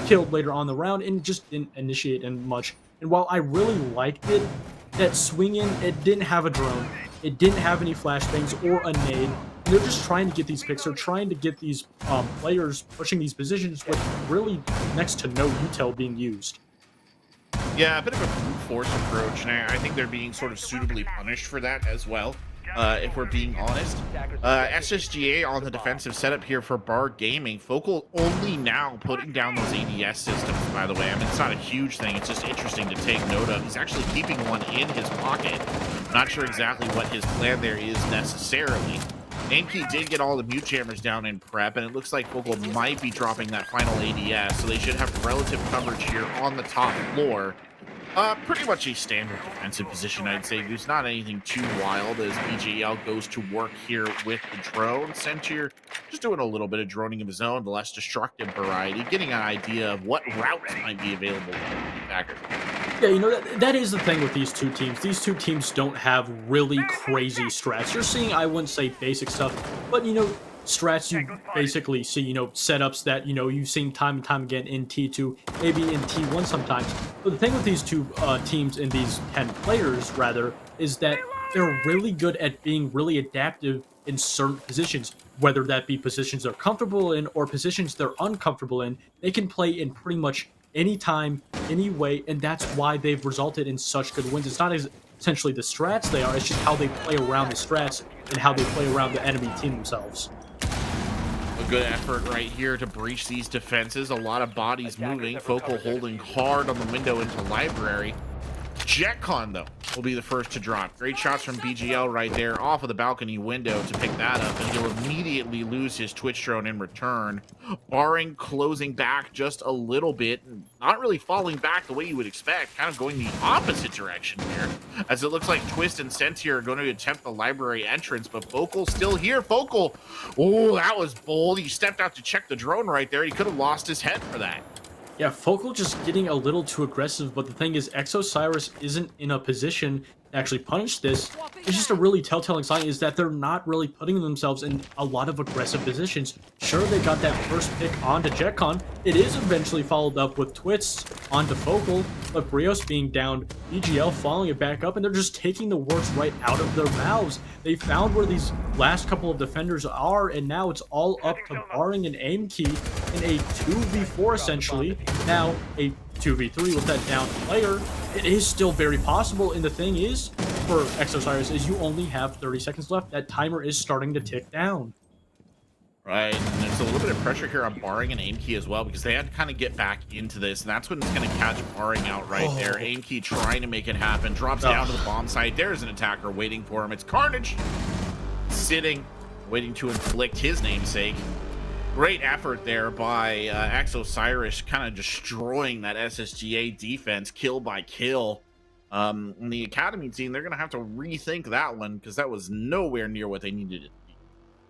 killed later on the round and just didn't initiate in much. And while I really liked it, that swing in, it didn't have a drone, it didn't have any flashbangs or a nade. They're just trying to get these picks. They're trying to get these players pushing these positions with really next to no util being used. Yeah, a bit of a brute force approach, and I think they're being sort of suitably punished for that as well, if we're being honest. SSGA on the defensive setup here for Bar Gaming. Focal only now putting down those ADS systems, by the way. I mean, it's not a huge thing. It's just interesting to take note of. He's actually keeping one in his pocket. Not sure exactly what his plan there is necessarily. Aimkey did get all the mute jammers down in prep, and it looks like Focal might be dropping that final ADS, so they should have relative coverage here on the top floor. Pretty much a standard defensive position, I'd say. There's not anything too wild as BJL goes to work here with the drone. Sentier just doing a little bit of droning of his own, the less destructive variety, getting an idea of what routes might be available to the attacker. Yeah, you know, that is the thing with these two teams. These two teams don't have really crazy strats. You're seeing, I wouldn't say basic stuff, but, you know, strats you basically see, you know, setups that, you know, you've seen time and time again in T2, maybe in T1 sometimes. But the thing with these two teams and these 10 players, rather, is that they're really good at being really adaptive in certain positions, whether that be positions they're comfortable in or positions they're uncomfortable in. They can play in pretty much any time, any way, and that's why they've resulted in such good wins. It's not essentially the strats they are, it's just how they play around the strats and how they play around the enemy team themselves. A good effort right here to breach these defenses. A lot of bodies moving. Focal holding hard on the window into library. JetCon, though, will be the first to drop. Great shots from BGL right there off of the balcony window to pick that up, and he'll immediately lose his Twitch drone in return. Barring closing back just a little bit, not really falling back the way you would expect, kind of going the opposite direction here, as it looks like Twist and Sentier are going to attempt the library entrance, but Focal's still here. Focal, oh, that was bold. He stepped out to check the drone right there. He could have lost his head for that. Yeah, Focal just getting a little too aggressive, but the thing is, Osiris isn't in a position to actually punish this. It's just a really telltale sign is that they're not really putting themselves in a lot of aggressive positions. Sure, they got that first pick onto JetCon. It is eventually followed up with Twists onto Focal, but Brios being down, BGL following it back up, and they're just taking the words right out of their mouths. They found where these last couple of defenders are, and now it's all up to Barring and Aimkey in a 2v4 essentially. Now, a 2v3 with that down player, it is still very possible. And the thing is, for Osiris, is you only have 30 seconds left. That timer is starting to tick down. Right, and there's a little bit of pressure here on Barring and Aimkey as well, because they had to kind of get back into this, and that's when it's going to catch Barring out right there. Aimkey trying to make it happen, drops down to the bomb site. There's an attacker waiting for him. It's Carnage sitting, waiting to inflict his namesake. Great effort there by Osiris, kind of destroying that SSGA defense, kill by kill. The Academy team, they're going to have to rethink that one, because that was nowhere near what they needed it.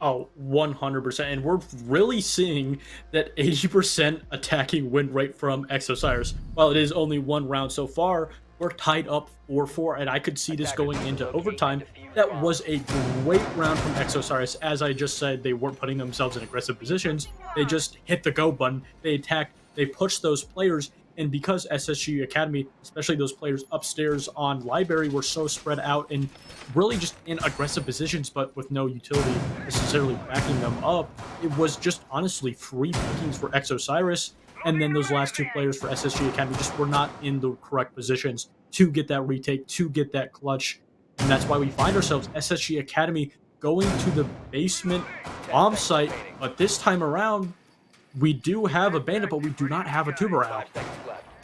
Oh, 100%. And we're really seeing that 80% attacking win rate from Osiris. While it is only one round so far, we're tied up 4-4, and I could see this going into overtime. That was a great round from Osiris. As I just said, they weren't putting themselves in aggressive positions. They just hit the go button. They attacked. They pushed those players. And because SSG Academy, especially those players upstairs on Library, were so spread out and really just in aggressive positions, but with no utility necessarily backing them up, it was just honestly free pickings for Osiris. And then those last two players for SSG Academy just were not in the correct positions to get that retake, to get that clutch. And that's why we find ourselves SSG Academy going to the basement bomb site. But this time around, we do have a bandit, but we do not have a Tubarão.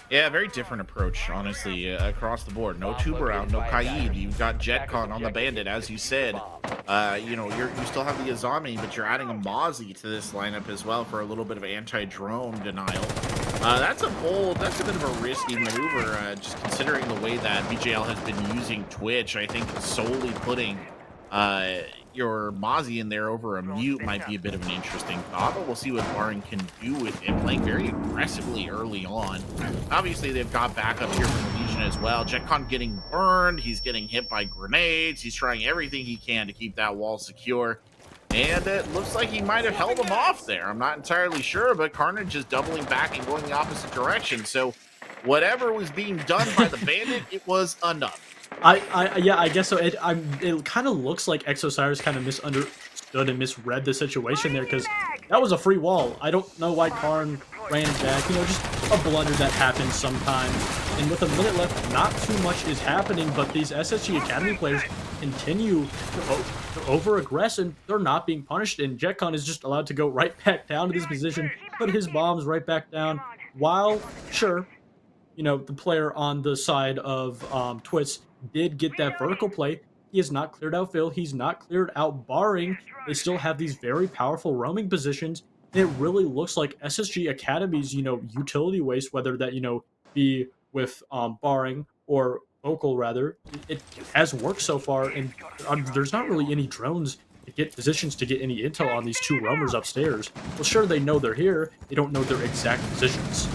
Yeah, very different approach, honestly, across the board. No Tubarão, no Kaid. You've got JetCon on the bandit, as you said. You still have the Azami, but you're adding a Mozzie to this lineup as well for a little bit of anti-drone denial. That's a bit of a risky maneuver, just considering the way that BJL has been using Twitch. I think solely putting your Mozzie in there over a mute might be a bit of an interesting thought, but we'll see what Barring can do with him, playing very aggressively early on. Obviously, they've got backup here from the Legion as well. JetCon getting burned, he's getting hit by grenades, he's trying everything he can to keep that wall secure, and it looks like he might have held him off there. I'm not entirely sure, but Carnage is doubling back and going the opposite direction, so whatever was being done by the bandit, it was enough. Yeah, I guess so. It kind of looks like Osiris kind of misunderstood and misread the situation there, because that was a free wall. I don't know why Karn ran it back. Just a blunder that happens sometimes. And with a minute left, not too much is happening, but these SSG Academy players continue to over-aggress, and they're not being punished, and JetCon is just allowed to go right back down to this position, put his bombs right back down, while, sure, the player on the side of Twitz did get that vertical play. He has not cleared out Phil. He's not cleared out Barring. They still have these very powerful roaming positions. And it really looks like SSG Academy's, utility waste, whether that, be with Barring or Vocal, rather, it has worked so far. And there's not really any drones to get positions to get any intel on these two roamers upstairs. Well, sure, they know they're here. They don't know their exact positions.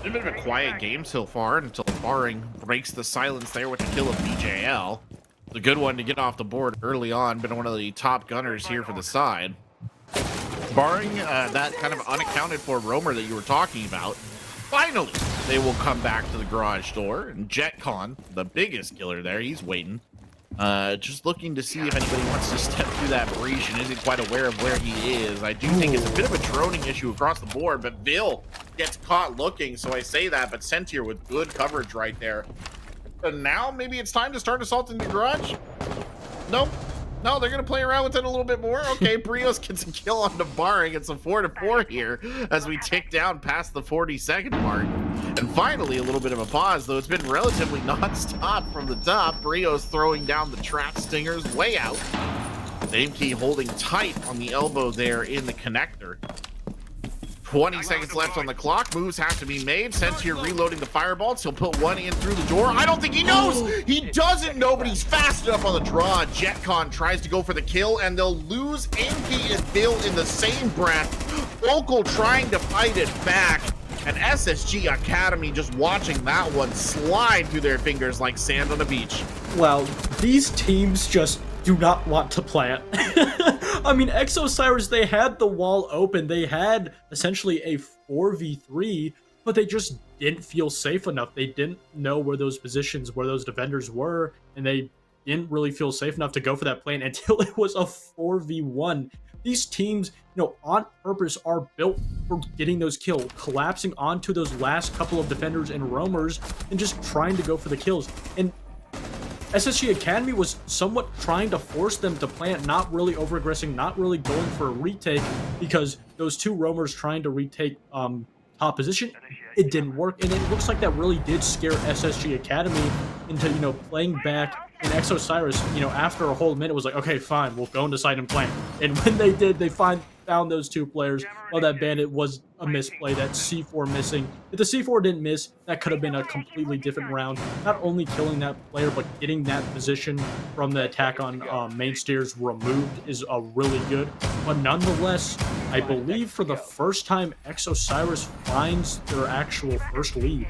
A bit of a quiet game so far until Barring breaks the silence there with the kill of BJL. It's a good one to get off the board early on, been one of the top gunners here for the side. Barring that kind of unaccounted for roamer that you were talking about, finally they will come back to the garage door, and JetCon, the biggest killer there, he's waiting. Just looking to see if anybody wants to step through that breach and isn't quite aware of where he is. I do think it's a bit of a droning issue across the board, but Bill gets caught looking, so I say that, but Sentier with good coverage right there. And now maybe it's time to start assaulting the garage? Nope. No, they're going to play around with it a little bit more. Okay, Brios gets a kill on the Barring. It's a 4-4 here as we tick down past the 40-second mark. And finally, a little bit of a pause, though it's been relatively non-stop from the top. Brios throwing down the trap stingers way out. Aimkey holding tight on the elbow there in the connector. 20 seconds left on the clock. Moves have to be made. Sentier reloading the fireballs. He'll put one in through the door. I don't think he knows. He doesn't know, but he's fast enough on the draw. JetCon tries to go for the kill, and they'll lose Aimkey and Bill in the same breath. Vocal trying to fight it back. And SSG Academy just watching that one slide through their fingers like sand on a beach. Wow, these teams just do not want to plant. I mean, Osiris, they had the wall open. They had essentially a 4v3, but they just didn't feel safe enough. They didn't know where those positions, where those defenders were, and they didn't really feel safe enough to go for that plant until it was a 4v1 these teams, on purpose are built for getting those kills, collapsing onto those last couple of defenders and roamers and just trying to go for the kills. And SSG Academy was somewhat trying to force them to plant, not really over-aggressing, not really going for a retake, because those two roamers trying to retake top position, it didn't work. And it looks like that really did scare SSG Academy into, playing back. And Osiris, after a whole minute was like, okay, fine, we'll go into side and plant. And when they did, they found those two players. Well, that bandit was a misplay, that C4 missing. If the C4 didn't miss, that could have been a completely different round. Not only killing that player, but getting that position from the attack on main stairs removed is really good. But nonetheless, I believe for the first time, Osiris finds their actual first lead.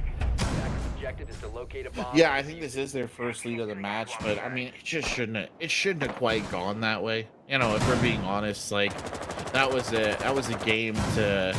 Yeah, I think this is their first lead of the match, but I mean, it shouldn't have quite gone that way. If we're being honest, like that was a game to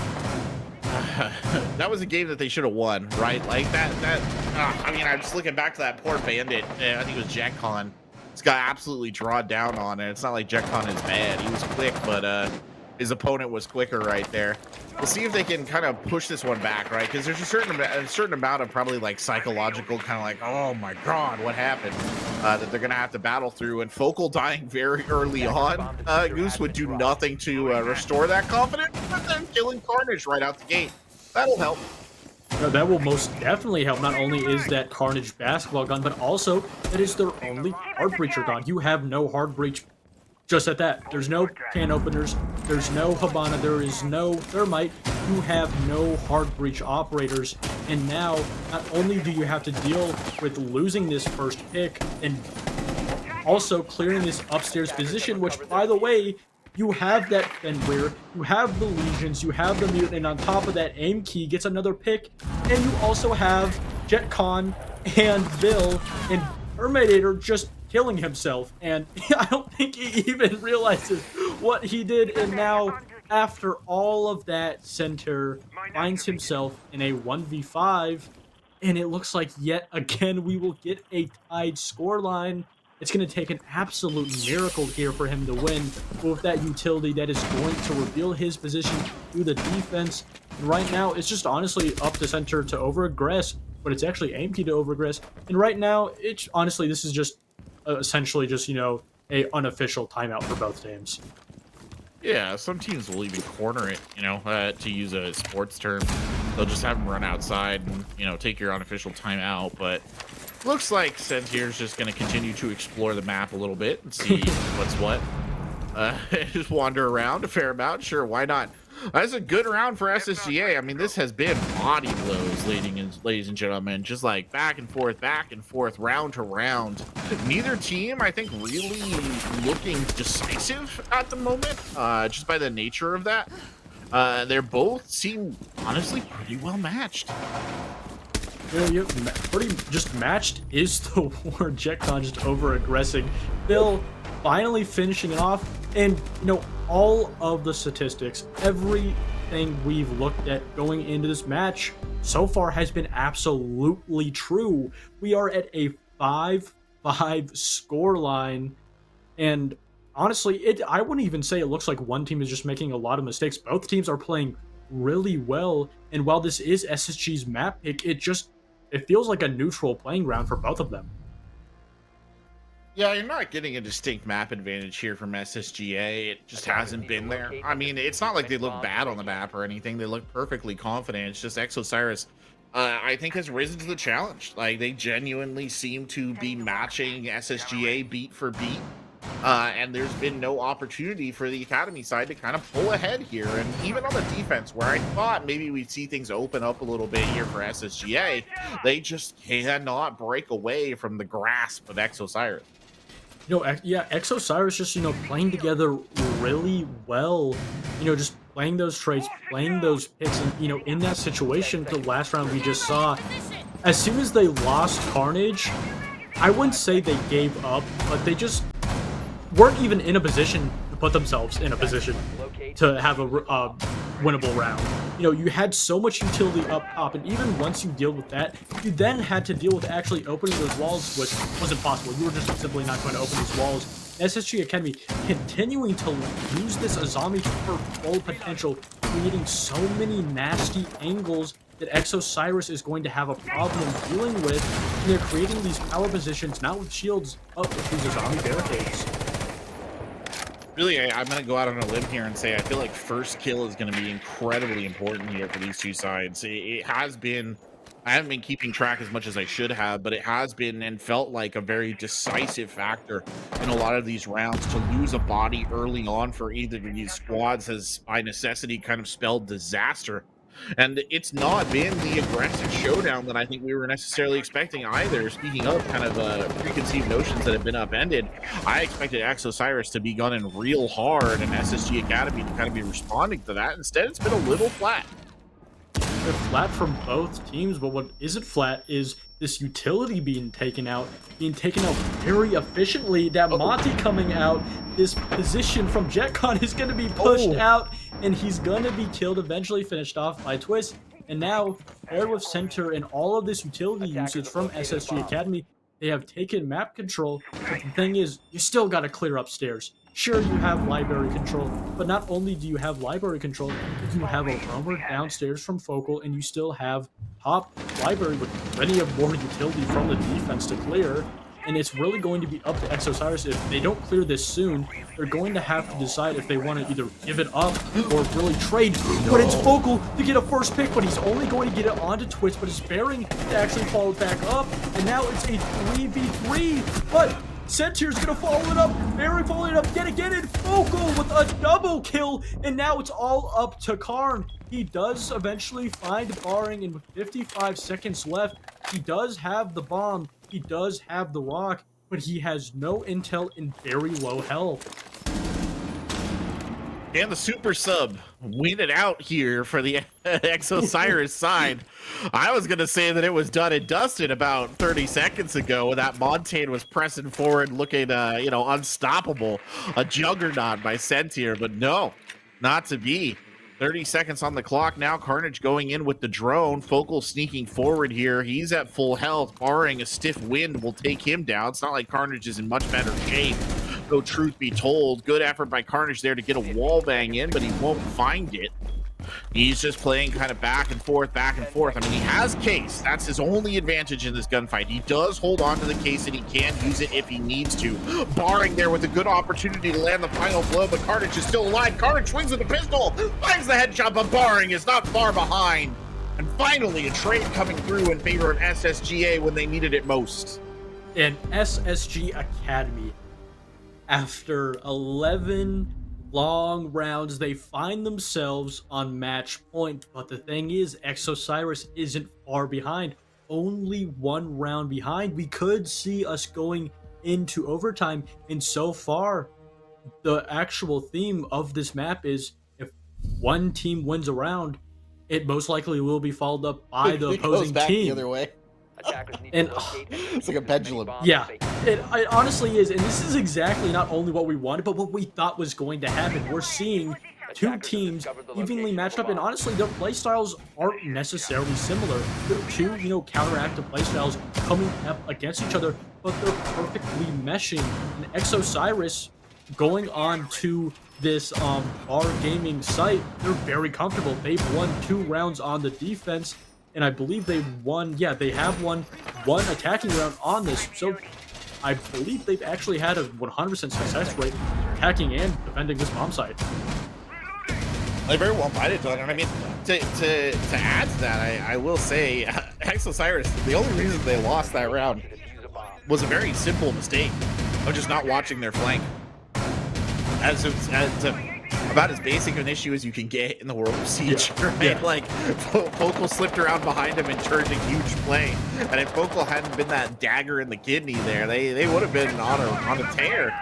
that was a game that they should have won, right? Like I mean, I'm just looking back to that poor bandit. I think it was JetCon. This guy absolutely drawed down on it. It's not like JetCon is bad. He was quick, but his opponent was quicker right there. We'll see if they can kind of push this one back, right? Because there's a certain amount of probably like psychological kind of like, oh my god, what happened? That they're gonna have to battle through. And Focal dying very early on, Goose would do nothing to restore that confidence, but then killing Carnage right out the gate. That'll help. No, that will most definitely help. Not only is that Carnage basketball gun, but also it is their only hard breacher gun. You have no hard breach. Just at that, there's no can openers, there's no Habana, there is no Thermite, you have no hard breach operators, and now not only do you have to deal with losing this first pick and also clearing this upstairs position, which, by the way, you have that Fenrir, you have the Legions, you have the Mutant, and on top of that, Aim Key gets another pick, and you also have JetCon and Bill and Terminator just killing himself, and I don't think he even realizes what he did. And now, after all of that, Center finds himself in a 1v5, and it looks like yet again we will get a tied scoreline. It's going to take an absolute miracle here for him to win with that utility that is going to reveal his position through the defense. And right now, it's just honestly up to Center to over-aggress, but it's actually Aim Key to over-aggress. And right now, it's honestly, this is just essentially just, a unofficial timeout for both teams. Yeah, some teams will even corner it, to use a sports term. They'll just have them run outside and, take your unofficial timeout. But looks like Sentier's just going to continue to explore the map a little bit and see what's what. Just wander around a fair amount. Sure, why not? That's a good round for SSGA. I mean, this has been body blows, ladies and gentlemen. Just like back and forth, round to round. Neither team, I think, really looking decisive at the moment, just by the nature of that. They both seem, honestly, pretty well matched. Pretty just matched is the word. JetCon just over-aggressing. Bill finally finishing it off. And, all of the statistics, everything we've looked at going into this match so far has been absolutely true. We are at a 5-5 scoreline, and honestly, I wouldn't even say it looks like one team is just making a lot of mistakes. Both teams are playing really well, and while this is SSG's map pick, it feels like a neutral playing ground for both of them. Yeah, you're not getting a distinct map advantage here from SSGA. It just hasn't been there. I mean, it's not like they look bad on the map or anything. They look perfectly confident. It's just Osiris, I think, has risen to the challenge. Like, they genuinely seem to be matching SSGA beat for beat. And there's been no opportunity for the Academy side to kind of pull ahead here. And even on the defense, where I thought maybe we'd see things open up a little bit here for SSGA, they just cannot break away from the grasp of Osiris. Yeah, Osiris just, playing together really well, just playing those traits, playing those picks, and, in that situation, the last round we just saw, as soon as they lost Carnage, I wouldn't say they gave up, but they just weren't even in a position to put themselves in a position to have a winnable round. You had so much utility up top, and even once you deal with that, you then had to deal with actually opening those walls, which wasn't possible. You were just simply not going to open these walls. SSG Academy continuing to use this Azami to her full potential, creating so many nasty angles that Exosiris is going to have a problem dealing with. And they're creating these power positions, not with shields, but with these Azami barricades. Really, I'm going to go out on a limb here and say I feel like first kill is going to be incredibly important here for these two sides. It has been, I haven't been keeping track as much as I should have, but it has been and felt like a very decisive factor in a lot of these rounds. To lose a body early on for either of these squads has by necessity kind of spelled disaster. And it's not been the aggressive showdown that I think we were necessarily expecting either. Speaking of kind of preconceived notions that have been upended, I expected Exosiris to be gunning real hard and SSG Academy to kind of be responding to that. Instead, it's been a little flat. They're flat from both teams, but what isn't flat is this utility being taken out very efficiently. That Monty coming out, this position from JetCon is going to be pushed out, and he's going to be killed, eventually finished off by Twist. And now, paired with Center and all of this utility usage from SSG Academy, they have taken map control. But the thing is, you still got to clear upstairs. Sure, you have library control, but not only do you have library control, you have a roamer downstairs from Focal, and you still have top library with plenty of more utility from the defense to clear. And it's really going to be up to Exosiris. If they don't clear this soon, they're going to have to decide if they want to either give it up or really trade. But it's Focal to get a first pick, but he's only going to get it onto Twitch, but his bearing to actually follow back up. And now it's a 3v3, but Centier's gonna follow it up, Barry following it up yet again, and Focal with a double kill, and now it's all up to Karn. He does eventually find Barring, and with 55 seconds left, he does have the bomb, he does have the rock, but he has no intel and very low health. And the super sub weeded out here for the Exosiris side. I was going to say that it was done and dusted about 30 seconds ago when that Montane was pressing forward looking, unstoppable. A juggernaut by Sentier, but no, not to be. 30 seconds on the clock now. Carnage going in with the drone. Focal sneaking forward here. He's at full health. Barring a stiff wind will take him down. It's not like Carnage is in much better shape, though truth be told. Good effort by Carnage there to get a wall bang in, but he won't find it. He's just playing kind of back and forth, back and forth. I mean, he has case. That's his only advantage in this gunfight. He does hold on to the case, and he can use it if he needs to. Barring there with a good opportunity to land the final blow, but Carnage is still alive. Carnage swings with the pistol, finds the headshot, but Barring is not far behind. And finally, a trade coming through in favor of SSGA when they needed it most. And SSG Academy, after 11 long rounds, they find themselves on match point. But the thing is, Exosiris isn't far behind, only 1 round behind. We could see us going into overtime, and so far the actual theme of this map is if one team wins a round, it most likely will be followed up by the opposing goes back team. the other way. And It's like a pendulum. yeah, it honestly is, and this is exactly not only what we wanted, but what we thought was going to happen. We're seeing 2 teams evenly matched up, and honestly, their playstyles aren't necessarily similar. They're 2, counteractive playstyles coming up against each other, but they're perfectly meshing. And Exosiris going on to this bar gaming site, they're very comfortable. They've won 2 rounds on the defense, and I believe they won, they have won 1 attacking round on this. So I believe they've actually had a 100% success rate attacking and defending this bomb site. They very well might have done it. I mean, to add to that, I will say, Exosiris, the only reason they lost that round was a very simple mistake of just not watching their flank. About as basic an issue as you can get in the world of Siege, right? Yeah. Like, Focal slipped around behind him and turned a huge play. And if Focal hadn't been that dagger in the kidney there, they would have been on a tear.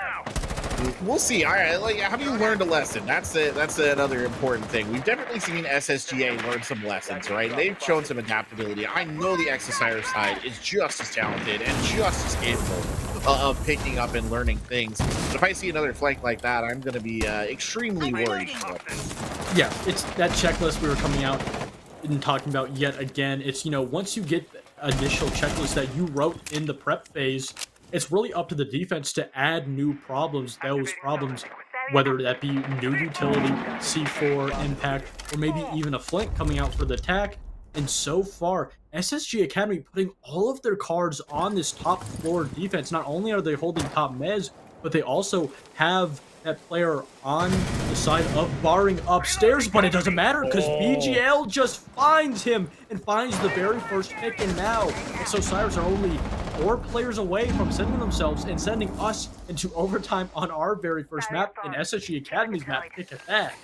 We'll see. All right, have you learned a lesson? That's another important thing. We've definitely seen SSGA learn some lessons, right? They've shown some adaptability. I know the Exosiris side is just as talented and just as capable of picking up and learning things. But if I see another flank like that, I'm going to be extremely worried. Yeah, it's that checklist we were coming out and talking about yet again. It's, once you get the initial checklist that you wrote in the prep phase, it's really up to the defense to add new problems, those problems, whether that be new utility, C4, impact, or maybe even a flank coming out for the attack. And so far, SSG Academy putting all of their cards on this top floor defense. Not only are they holding top mez, but they also have that player on the side of barring upstairs, but it doesn't matter because BGL just finds him and finds the very first pick. And now OSIRIS are only 4 players away from sending themselves and sending us into overtime on our very first map in SSG Academy's map pick at that.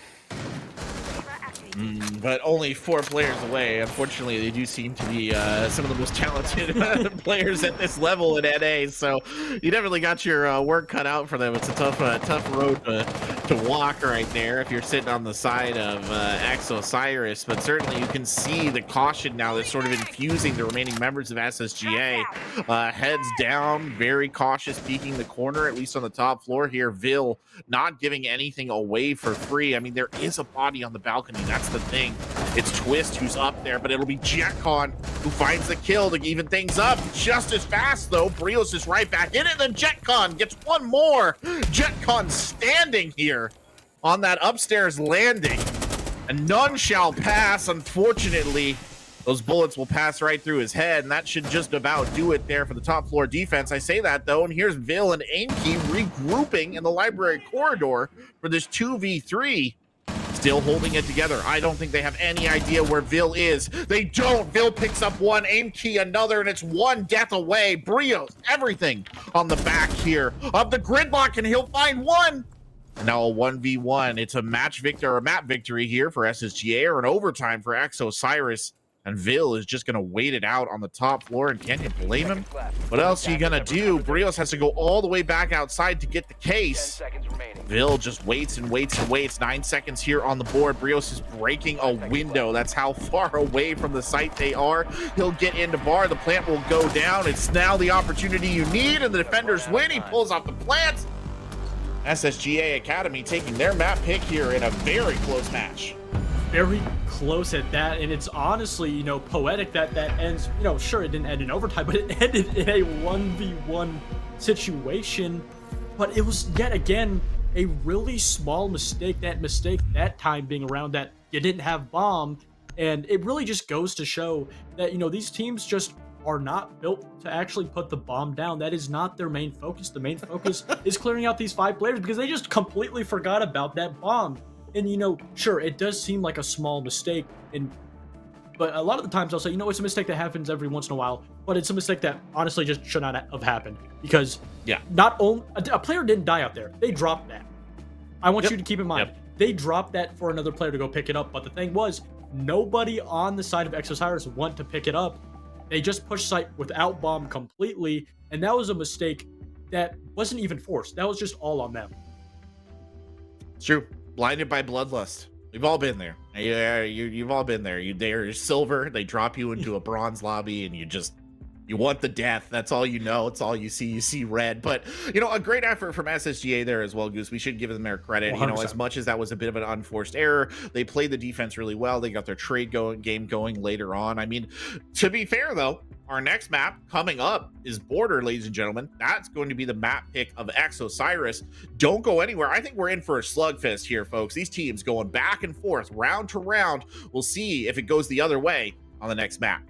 But only 4 players away. Unfortunately, they do seem to be some of the most talented players at this level in NA. So you definitely got your work cut out for them. It's a tough road to walk right there if you're sitting on the side of OSIRIS. But certainly you can see the caution now that's sort of infusing the remaining members of SSGA. Heads down, very cautious, peeking the corner, at least on the top floor here. Vil not giving anything away for free. I mean, there is a body on the balcony. That's the thing. It's Twist who's up there, but it'll be Jetcon who finds the kill to even things up just as fast, though. Brios is right back in it, and then Jetcon gets one more. Jetcon standing here on that upstairs landing, and none shall pass. Unfortunately, those bullets will pass right through his head, and that should just about do it there for the top floor defense. I say that, though, and here's Vil and Aimkey regrouping in the library corridor for this 2v3. Still holding it together. I don't think they have any idea where Vil is. They don't. Vil picks up one, Aimkey another, and it's one death away. Brios, everything on the back here of the gridlock, and he'll find one. And now a 1v1. It's a match victor or map victory here for SSGA, or an overtime for OSIRIS. And Vil is just going to wait it out on the top floor. And can you blame him? What else are you going to do? Brios has to go all the way back outside to get the case. Vil just waits and waits and waits. 9 seconds here on the board. Brios is breaking a window. That's how far away from the site they are. He'll get into bar. The plant will go down. It's now the opportunity you need, and the defenders win. He pulls off the plant. SSGA Academy taking their map pick here in a very close match. Very close at that, and it's honestly, you know, poetic that ends, you know, sure, it didn't end in overtime, but it ended in a 1v1 situation. But it was yet again a really small mistake. That mistake that time being around that you didn't have bomb, and it really just goes to show that, you know, these teams just are not built to actually put the bomb down. That is not their main focus. The main focus is clearing out these 5 players because they just completely forgot about that bomb. And, you know, sure, it does seem like a small mistake, but a lot of the times I'll say, you know, it's a mistake that happens every once in a while, but it's a mistake that honestly just should not have happened because not only a player didn't die out there, they dropped that. I want you to keep in mind, they dropped that for another player to go pick it up, but the thing was, nobody on the side of OSIRIS went to pick it up. They just pushed site without bomb completely, and that was a mistake that wasn't even forced. That was just all on them. It's true. Blinded by bloodlust. We've all been there. Yeah, you've all been there. They're silver. They drop you into a bronze lobby, and you want the death. That's all you know. It's all you see. You see red. But, you know, a great effort from SSGA there as well, Goose. We should give them their credit. 100%. You know, as much as that was a bit of an unforced error, they played the defense really well. They got their trade game going later on. I mean, to be fair, though, our next map coming up is Border, ladies and gentlemen. That's going to be the map pick of OSIRIS. Don't go anywhere. I think we're in for a slugfest here, folks. These teams going back and forth, round to round. We'll see if it goes the other way on the next map.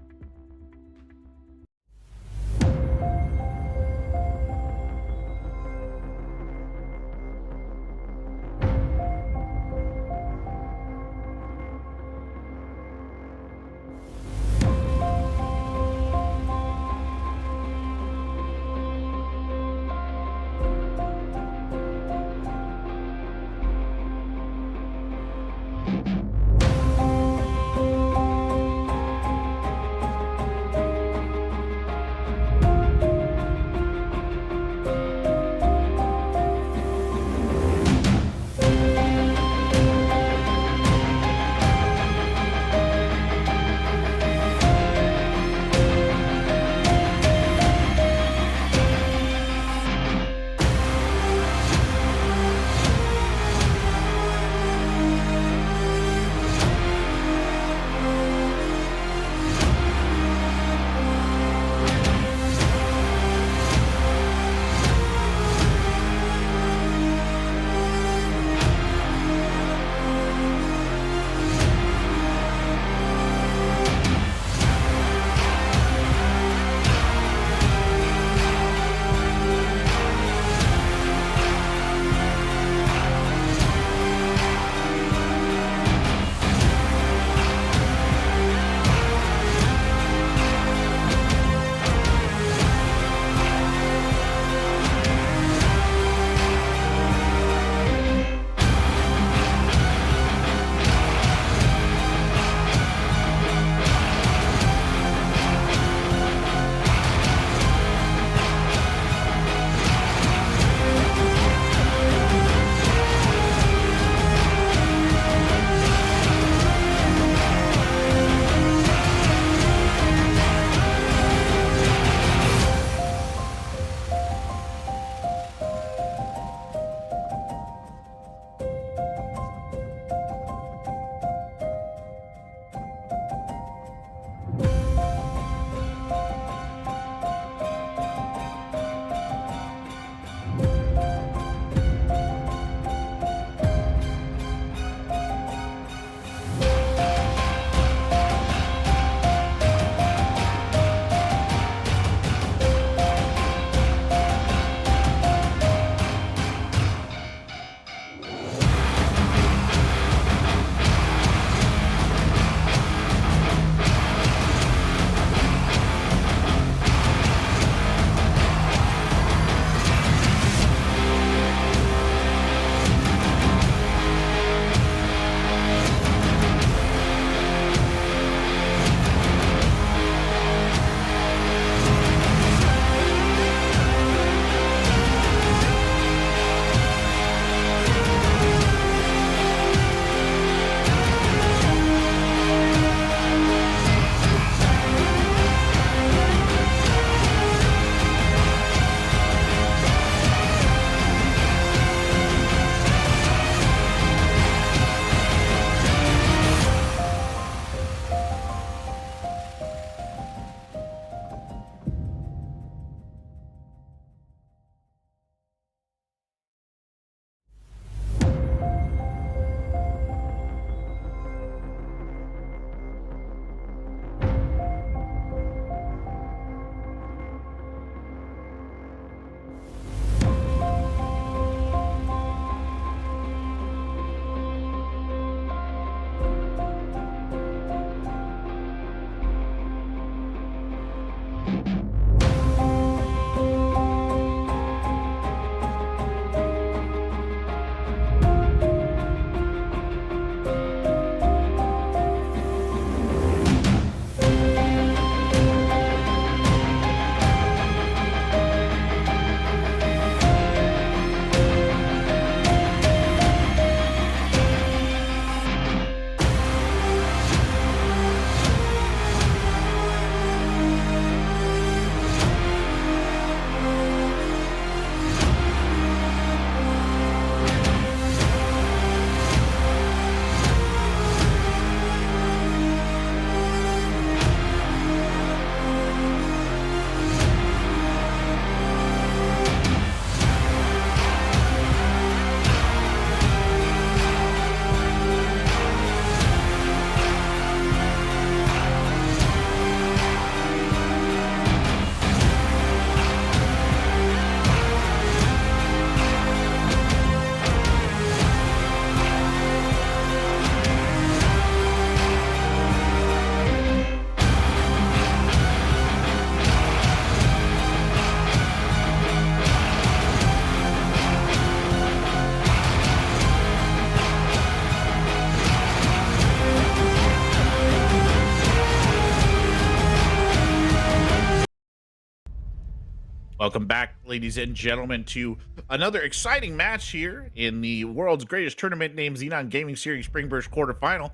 Welcome back, ladies and gentlemen, to another exciting match here in the world's greatest tournament named Xenon Gaming Series Spring Burst quarterfinal.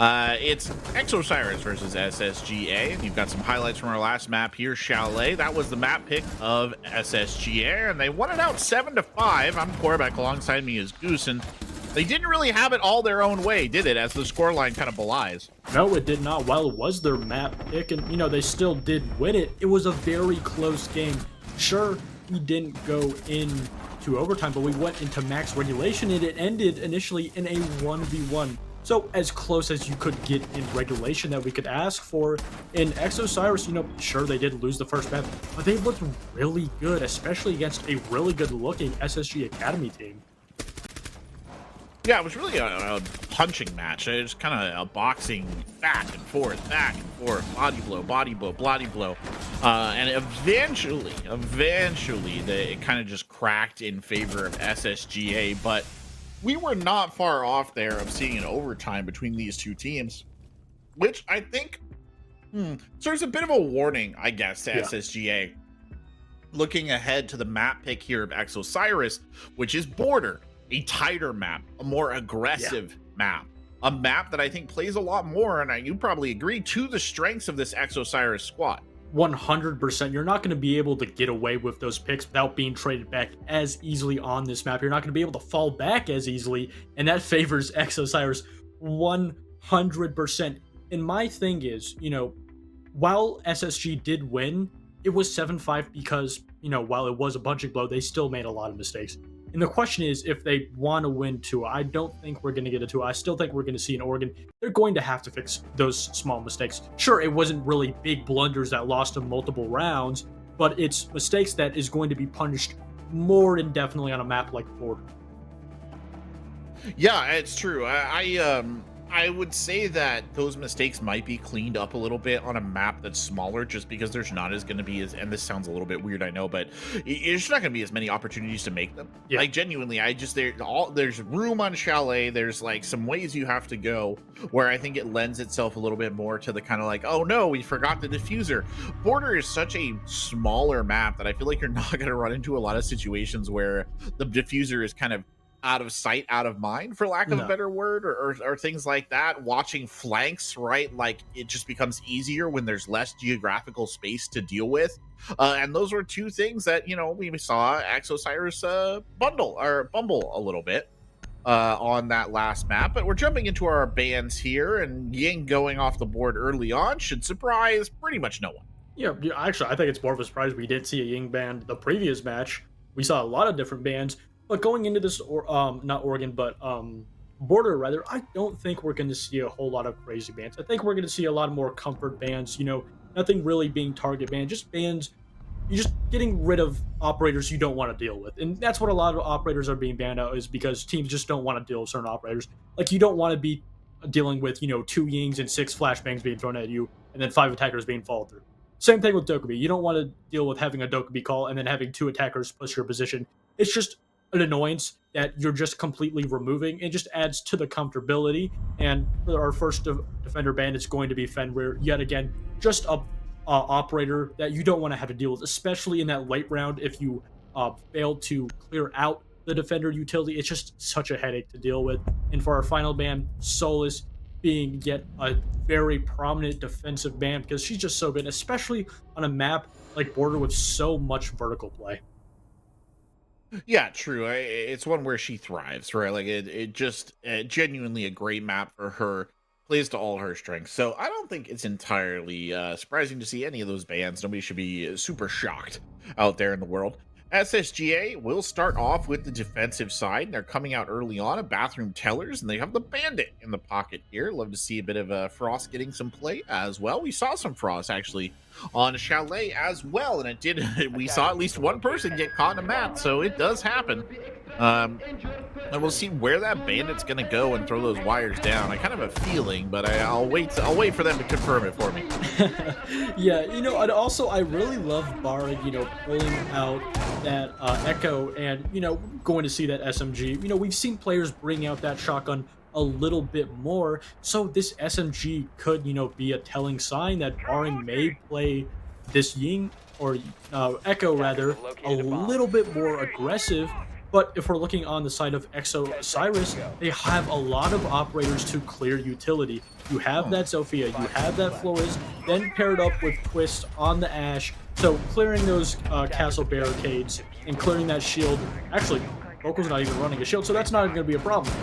It's OSIRIS versus SSGA, and you've got some highlights from our last map here, Chalet. That was the map pick of SSGA, and they won it out 7-5. I'm quarterback, alongside me is Goose, and they didn't really have it all their own way, did it, as the scoreline kind of belies? No, it did not. While it was their map pick, and, they still did win it, it was a very close game. Sure, we didn't go into overtime, but we went into max regulation, and it ended initially in a 1v1. So as close as you could get in regulation that we could ask for. In OSIRIS, sure, they did lose the first map, but they looked really good, especially against a really good-looking SSG Academy team. Yeah, it was really a punching match. It was kind of a boxing back and forth, body blow, body blow. And eventually, it kind of just cracked in favor of SSGA, but we were not far off there of seeing an overtime between these two teams, which I think serves a bit of a warning, I guess, to SSGA. Looking ahead to the map pick here of OSIRIS, which is Border. A tighter map, a more aggressive map, a map that I think plays a lot more, and you probably agree, to the strengths of this OSIRIS squad. 100%. You're not going to be able to get away with those picks without being traded back as easily on this map. You're not going to be able to fall back as easily, and that favors OSIRIS 100%. And my thing is, while SSG did win, it was 7-5 because, while it was a punching blow, they still made a lot of mistakes. And the question is, if they want to win 2, I don't think we're going to get a 2. I still think we're going to see an Oregon. They're going to have to fix those small mistakes. Sure, it wasn't really big blunders that lost them multiple rounds, but it's mistakes that is going to be punished more indefinitely on a map like Border. Yeah, it's true. I would say that those mistakes might be cleaned up a little bit on a map that's smaller, just because there's not as going to be as, and this sounds a little bit weird, I know, but there's not going to be as many opportunities to make them. Yeah. Like, genuinely, there's room on Chalet. There's like some ways you have to go where I think it lends itself a little bit more to the kind of like, oh no, we forgot the diffuser. Border is such a smaller map that I feel like you're not going to run into a lot of situations where the diffuser is kind of out of sight, out of mind, for lack of a better word, or things like that. Watching flanks, right? Like, it just becomes easier when there's less geographical space to deal with. And those were two things that, we saw OSIRIS bumble a little bit on that last map. But we're jumping into our bans here, and Ying going off the board early on should surprise pretty much no one. Yeah, actually, I think it's more of a surprise we did see a Ying ban the previous match. We saw a lot of different bans. But going into this, not Oregon, but Border, rather, I don't think we're going to see a whole lot of crazy bans. I think we're going to see a lot more comfort bans, nothing really being target banned, just bans, you're just getting rid of operators you don't want to deal with. And that's what a lot of operators are being banned out, is because teams just don't want to deal with certain operators. Like, you don't want to be dealing with, 2 Yings and 6 flashbangs being thrown at you, and then 5 attackers being followed through. Same thing with Dokkaebi. You don't want to deal with having a Dokkaebi call and then having 2 attackers push your position. It's just an annoyance that you're just completely removing. It just adds to the comfortability. And for our first defender ban, it's going to be Fenrir. Yet again, just a operator that you don't want to have to deal with, especially in that late round. If you fail to clear out the defender utility, it's just such a headache to deal with. And for our final ban, Solus being yet a very prominent defensive ban, because she's just so good, especially on a map like Border with so much vertical play. Yeah, true. It's one where she thrives, right? Like, it just genuinely a great map for her, plays to all her strengths. So I don't think it's entirely surprising to see any of those bans. Nobody should be super shocked out there in the world. SSGA will start off with the defensive side. They're coming out early on, a Bathroom Tellers, and they have the Bandit in the pocket here. Love to see a bit of Frost getting some play as well. We saw some Frost actually on Chalet as well, and we saw at least one person get caught in a mat, so it does happen. And we'll see where that Bandit's gonna go and throw those wires down. I kind of have a feeling, but I'll wait for them to confirm it for me. Yeah, and also I really love Barra, pulling out that Echo and, going to see that SMG. We've seen players bring out that shotgun a little bit more, so this SMG could, be a telling sign that Barring may play this Ying or Echo rather, a little bit more aggressive. But if we're looking on the side of Osiris, they have a lot of operators to clear utility. You have that Sophia, you have that Flores, then paired up with Twist on the Ashe. So clearing those castle barricades and clearing that shield. Actually, Vocal's not even running a shield, so that's not going to be a problem.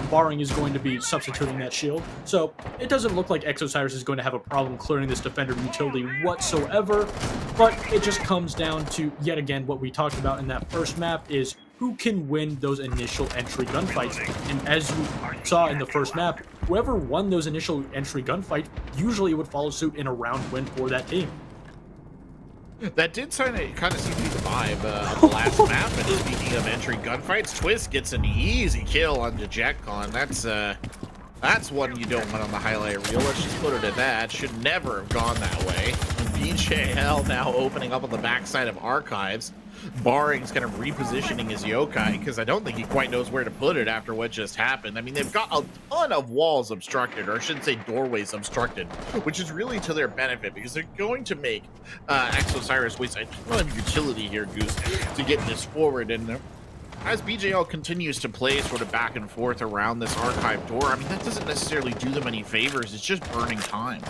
Barring is going to be substituting that shield. So it doesn't look like Osiris is going to have a problem clearing this defender utility whatsoever. But it just comes down to, yet again, what we talked about in that first map is who can win those initial entry gunfights. And as you saw in the first map, whoever won those initial entry gunfights usually would follow suit in a round win for that team. That did kind of seem to be the vibe of the last map. And speaking of entry gunfights, Twist gets an easy kill on JetCon. That's one you don't want on the highlight reel. Let's just put it at that. Should never have gone that way. BJL now opening up on the backside of Archives. Barring's kind of repositioning his yokai because I don't think he quite knows where to put it after what just happened. I mean, they've got a ton of walls obstructed, or I should say doorways obstructed, which is really to their benefit because they're going to make Osiris waste a ton of utility here, Goose, to get this forward. And as BJL continues to play sort of back and forth around this archive door, I mean, that doesn't necessarily do them any favors. It's just burning time.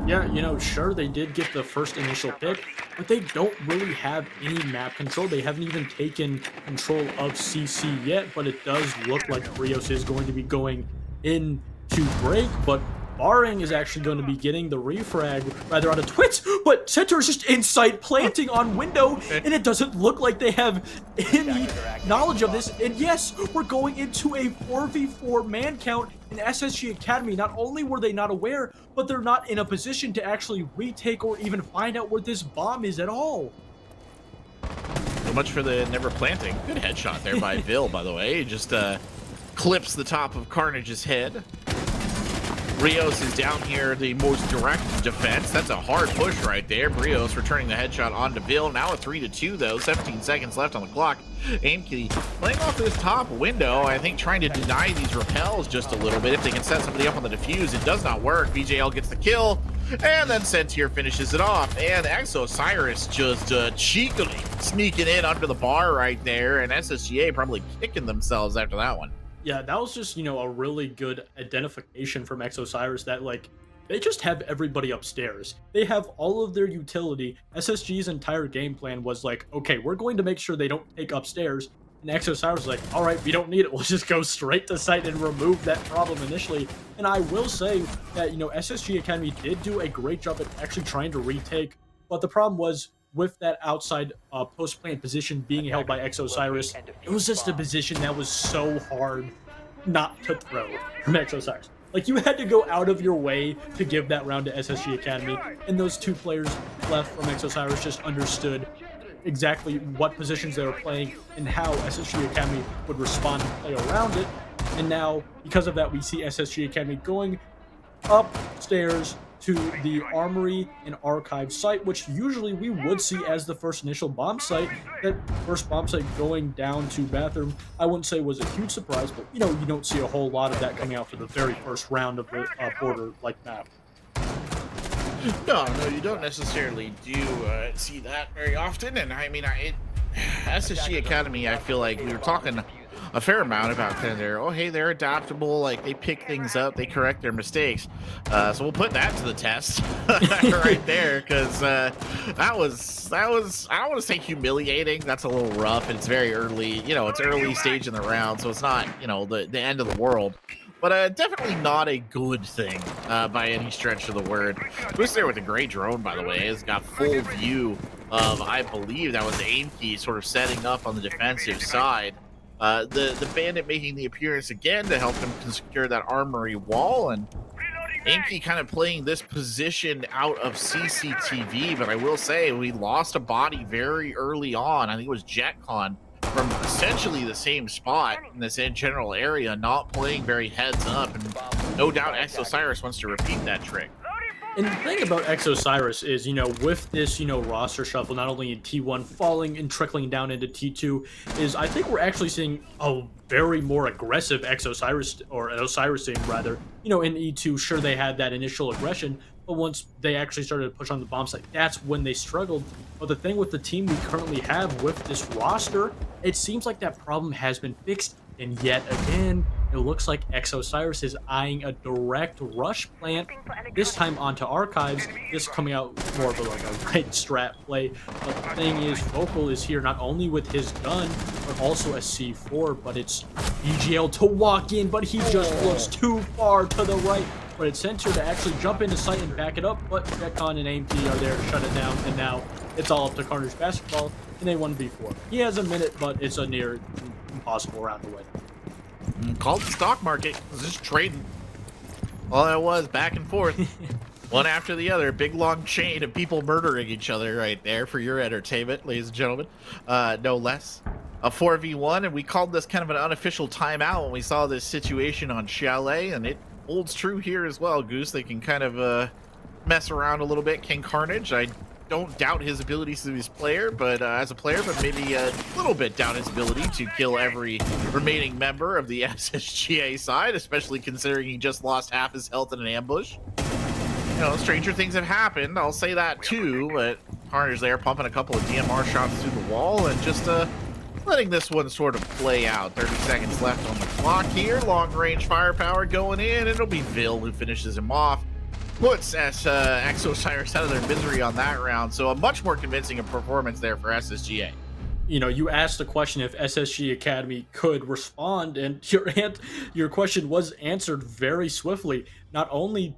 Yeah, you know, sure, they did get the first initial pick, but they don't really have any map control. They haven't even taken control of CC yet, but it does look like Brios is going to be going in to break, but Barring is actually going to be getting the refrag, rather on a Twitch, but Center is just inside planting on window, and it doesn't look like they have any knowledge of this. And yes, we're going into a 4v4 man count in SSG Academy. Not only were they not aware, but they're not in a position to actually retake or even find out where this bomb is at all. So much for the never planting. Good headshot there by Vil, by the way. He just clips the top of Carnage's head. Brios is down here, the most direct defense. That's a hard push right there. Brios returning the headshot onto Vil. Now a 3-2 though, 17 seconds left on the clock. Aimkey playing off this top window, I think trying to deny these repels just a little bit. If they can set somebody up on the defuse, it does not work. BJL gets the kill, and then Sentier finishes it off. And Osiris just cheekily sneaking in under the bar right there, and SSGA probably kicking themselves after that one. Yeah, that was just, you know, a really good identification from Osiris that, like, they just have everybody upstairs. They have all of their utility. SSG's entire game plan was like, okay, we're going to make sure they don't take upstairs. And Osiris was like, all right, we don't need it. We'll just go straight to site and remove that problem initially. And I will say that, you know, SSG Academy did do a great job at actually trying to retake. But the problem was, with that outside post-plant position being held by Osiris, it was just a position that was so hard not to throw from Osiris. Like, you had to go out of your way to give that round to SSG Academy, and those two players left from Osiris just understood exactly what positions they were playing and how SSG Academy would respond and play around it. And now, because of that, we see SSG Academy going upstairs to the Armory and Archive site, which usually we would see as the first initial bomb site. That first bomb site going down to Bathroom, I wouldn't say was a huge surprise, but, you know, you don't see a whole lot of that coming out for the very first round of the border-like map. No, you don't necessarily do see that very often, and I mean, SSG Academy, I feel like we were talking a fair amount about kind of they're adaptable, like they pick things up, they correct their mistakes. So we'll put that to the test right there, because that was I don't want to say humiliating. That's a little rough, and it's very early. You know, it's early stage in the round, so it's not, you know, the end of the world. But definitely not a good thing by any stretch of the word. Who's there with a great drone, by the way, has got full view of, I believe that was Aimkey sort of setting up on the defensive side. The bandit making the appearance again to help him secure that armory wall, and Aimkey kind of playing this position out of CCTV. But I will say we lost a body very early on. I think it was JetCon, from essentially the same spot in this general area, not playing very heads up, and no doubt Osiris wants to repeat that trick. And the thing about Osiris is, you know, with this, you know, roster shuffle, not only in T1 falling and trickling down into T2, is I think we're actually seeing a very more aggressive Osiris team, rather. You know, in E2, sure, they had that initial aggression, but once they actually started to push on the bomb site, that's when they struggled. But the thing with the team we currently have with this roster, it seems like that problem has been fixed, and yet again, it looks like OSIRIS is eyeing a direct rush plant, this time onto Archives, this coming out more of a right strat play. But the thing is, Vocal is here not only with his gun, but also a C4, but it's BGL to walk in, but he just looks too far to the right. But it's Sensor to actually jump into sight and back it up, but Jetcon and AMP are there to shut it down, and now it's all up to Carnage Basketball in a 1v4. He has a minute, but it's a near impossible round to win. Called the stock market. It was just trading. All that was, back and forth. One after the other. Big long chain of people murdering each other right there for your entertainment, ladies and gentlemen. No less. A 4v1, and we called this kind of an unofficial timeout when we saw this situation on Chalet, and it holds true here as well, Goose. They can kind of mess around a little bit. King Carnage, I don't doubt his abilities as a player, but maybe a little bit doubt his ability to kill every remaining member of the SSGA side, especially considering he just lost half his health in an ambush. You know, stranger things have happened, I'll say that too, but Carnage there pumping a couple of DMR shots through the wall and just letting this one sort of play out. 30 seconds left on the clock here. Long range firepower going in. It'll be Vil who finishes him off. Puts OSIRIS out of their misery on that round. So a much more convincing performance there for SSGA. You know, you asked the question if SSG Academy could respond, and your question was answered very swiftly. Not only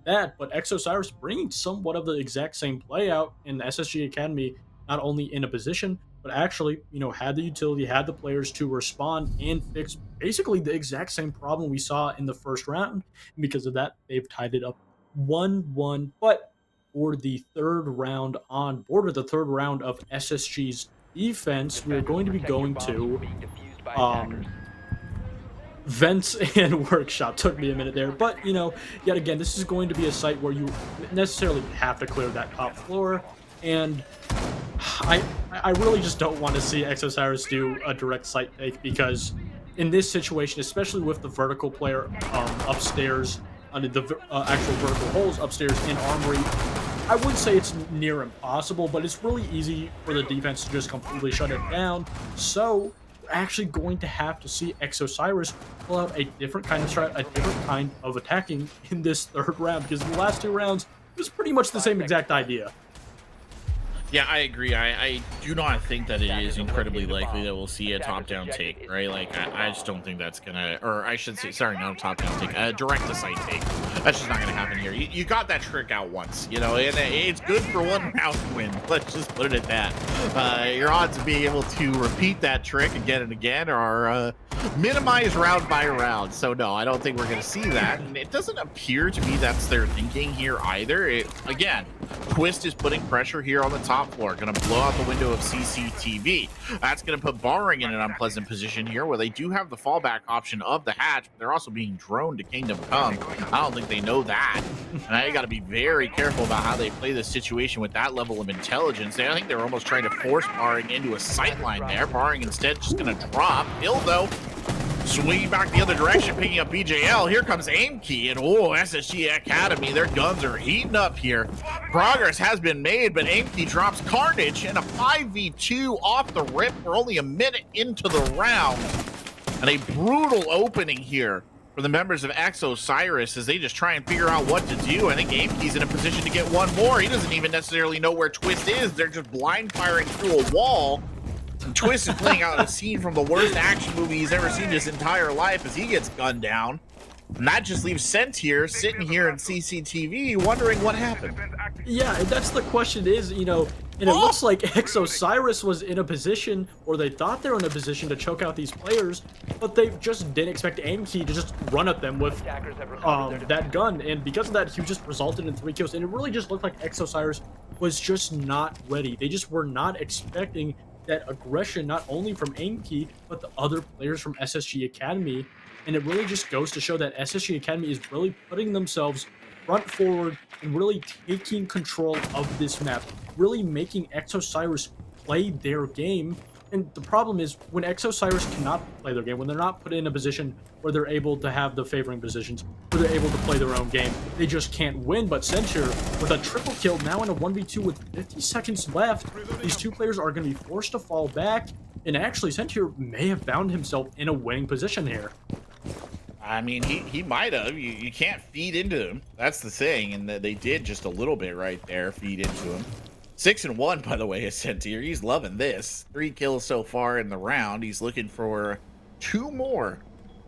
that, but OSIRIS bringing somewhat of the exact same play out, in SSG Academy not only in a position, but actually, you know, had the utility, had the players to respond and fix basically the exact same problem we saw in the first round. And because of that, they've tied it up 1-1. But for the third round on board, or the third round of SSG's defense, we're going to be going to Vents and Workshop. Took me a minute there, but you know, yet again, this is going to be a site where you necessarily have to clear that top floor, and I really just don't want to see OSIRIS do a direct site take, because in this situation, especially with the vertical player upstairs, under the actual vertical holes upstairs in Armory, I wouldn't say it's near impossible, but it's really easy for the defense to just completely shut it down. So we're actually going to have to see OSIRIS pull out a different kind of strat, a different kind of attacking in this third round, because in the last two rounds, it was pretty much the same exact idea. Yeah, I agree. I do not think that it is incredibly likely that we'll see a top-down take, right? Like, I just don't think that's gonna, or I should say, sorry, not a top-down take, a direct-to-site take. That's just not gonna happen here. You got that trick out once, you know, and it's good for one round win. Let's just put it at that. Your odds of being able to repeat that trick again and again are minimized round by round. So no, I don't think we're gonna see that, and it doesn't appear to me that's their thinking here either. Again, Twist is putting pressure here on the top floor, gonna blow out the window of CCTV. That's gonna put Barring in an unpleasant position here, where they do have the fallback option of the hatch, but they're also being droned to Kingdom Come. I don't think they know that, and I gotta be very careful about how they play this situation with that level of intelligence. I think they're almost trying to force Barring into a sight line there. Barring instead just gonna drop. Hill though, swinging back the other direction, picking up BJL. Here comes Aimkey, and SSG Academy, their guns are heating up here. Progress has been made, but Aimkey drops Carnage in a 5v2 off the rip. We're only a minute into the round, and a brutal opening here for the members of OSIRIS as they just try and figure out what to do. I think Aimkey's in a position to get one more. He doesn't even necessarily know where Twist is. They're just blind firing through a wall. And Twist is playing out a scene from the worst action movie he's ever seen his entire life as he gets gunned down. And that just leaves Sent here, sitting here in CCTV, wondering what happened. Yeah, that's the question is, you know, and it looks like OSIRIS was in a position, or they thought they were in a position to choke out these players, but they just didn't expect Aimkey to just run at them with that gun, and because of that, he just resulted in 3 kills, and it really just looked like OSIRIS was just not ready. They just were not expecting that aggression, not only from Aimkey, but the other players from SSG Academy. And it really just goes to show that SSG Academy is really putting themselves front forward and really taking control of this map, really making OSIRIS play their game. And the problem is when Osiris cannot play their game, when they're not put in a position where they're able to have the favoring positions, where they're able to play their own game, they just can't win. But Centaur, with a triple kill, now in a 1v2 with 50 seconds left, these two players are going to be forced to fall back. And actually, Centaur may have found himself in a winning position here. I mean, he might have. You can't feed into him. That's the thing. And they did just a little bit right there, feed into him. 6-1, by the way, is Centaur. He's loving this. 3 kills so far in the round. He's looking for 2 more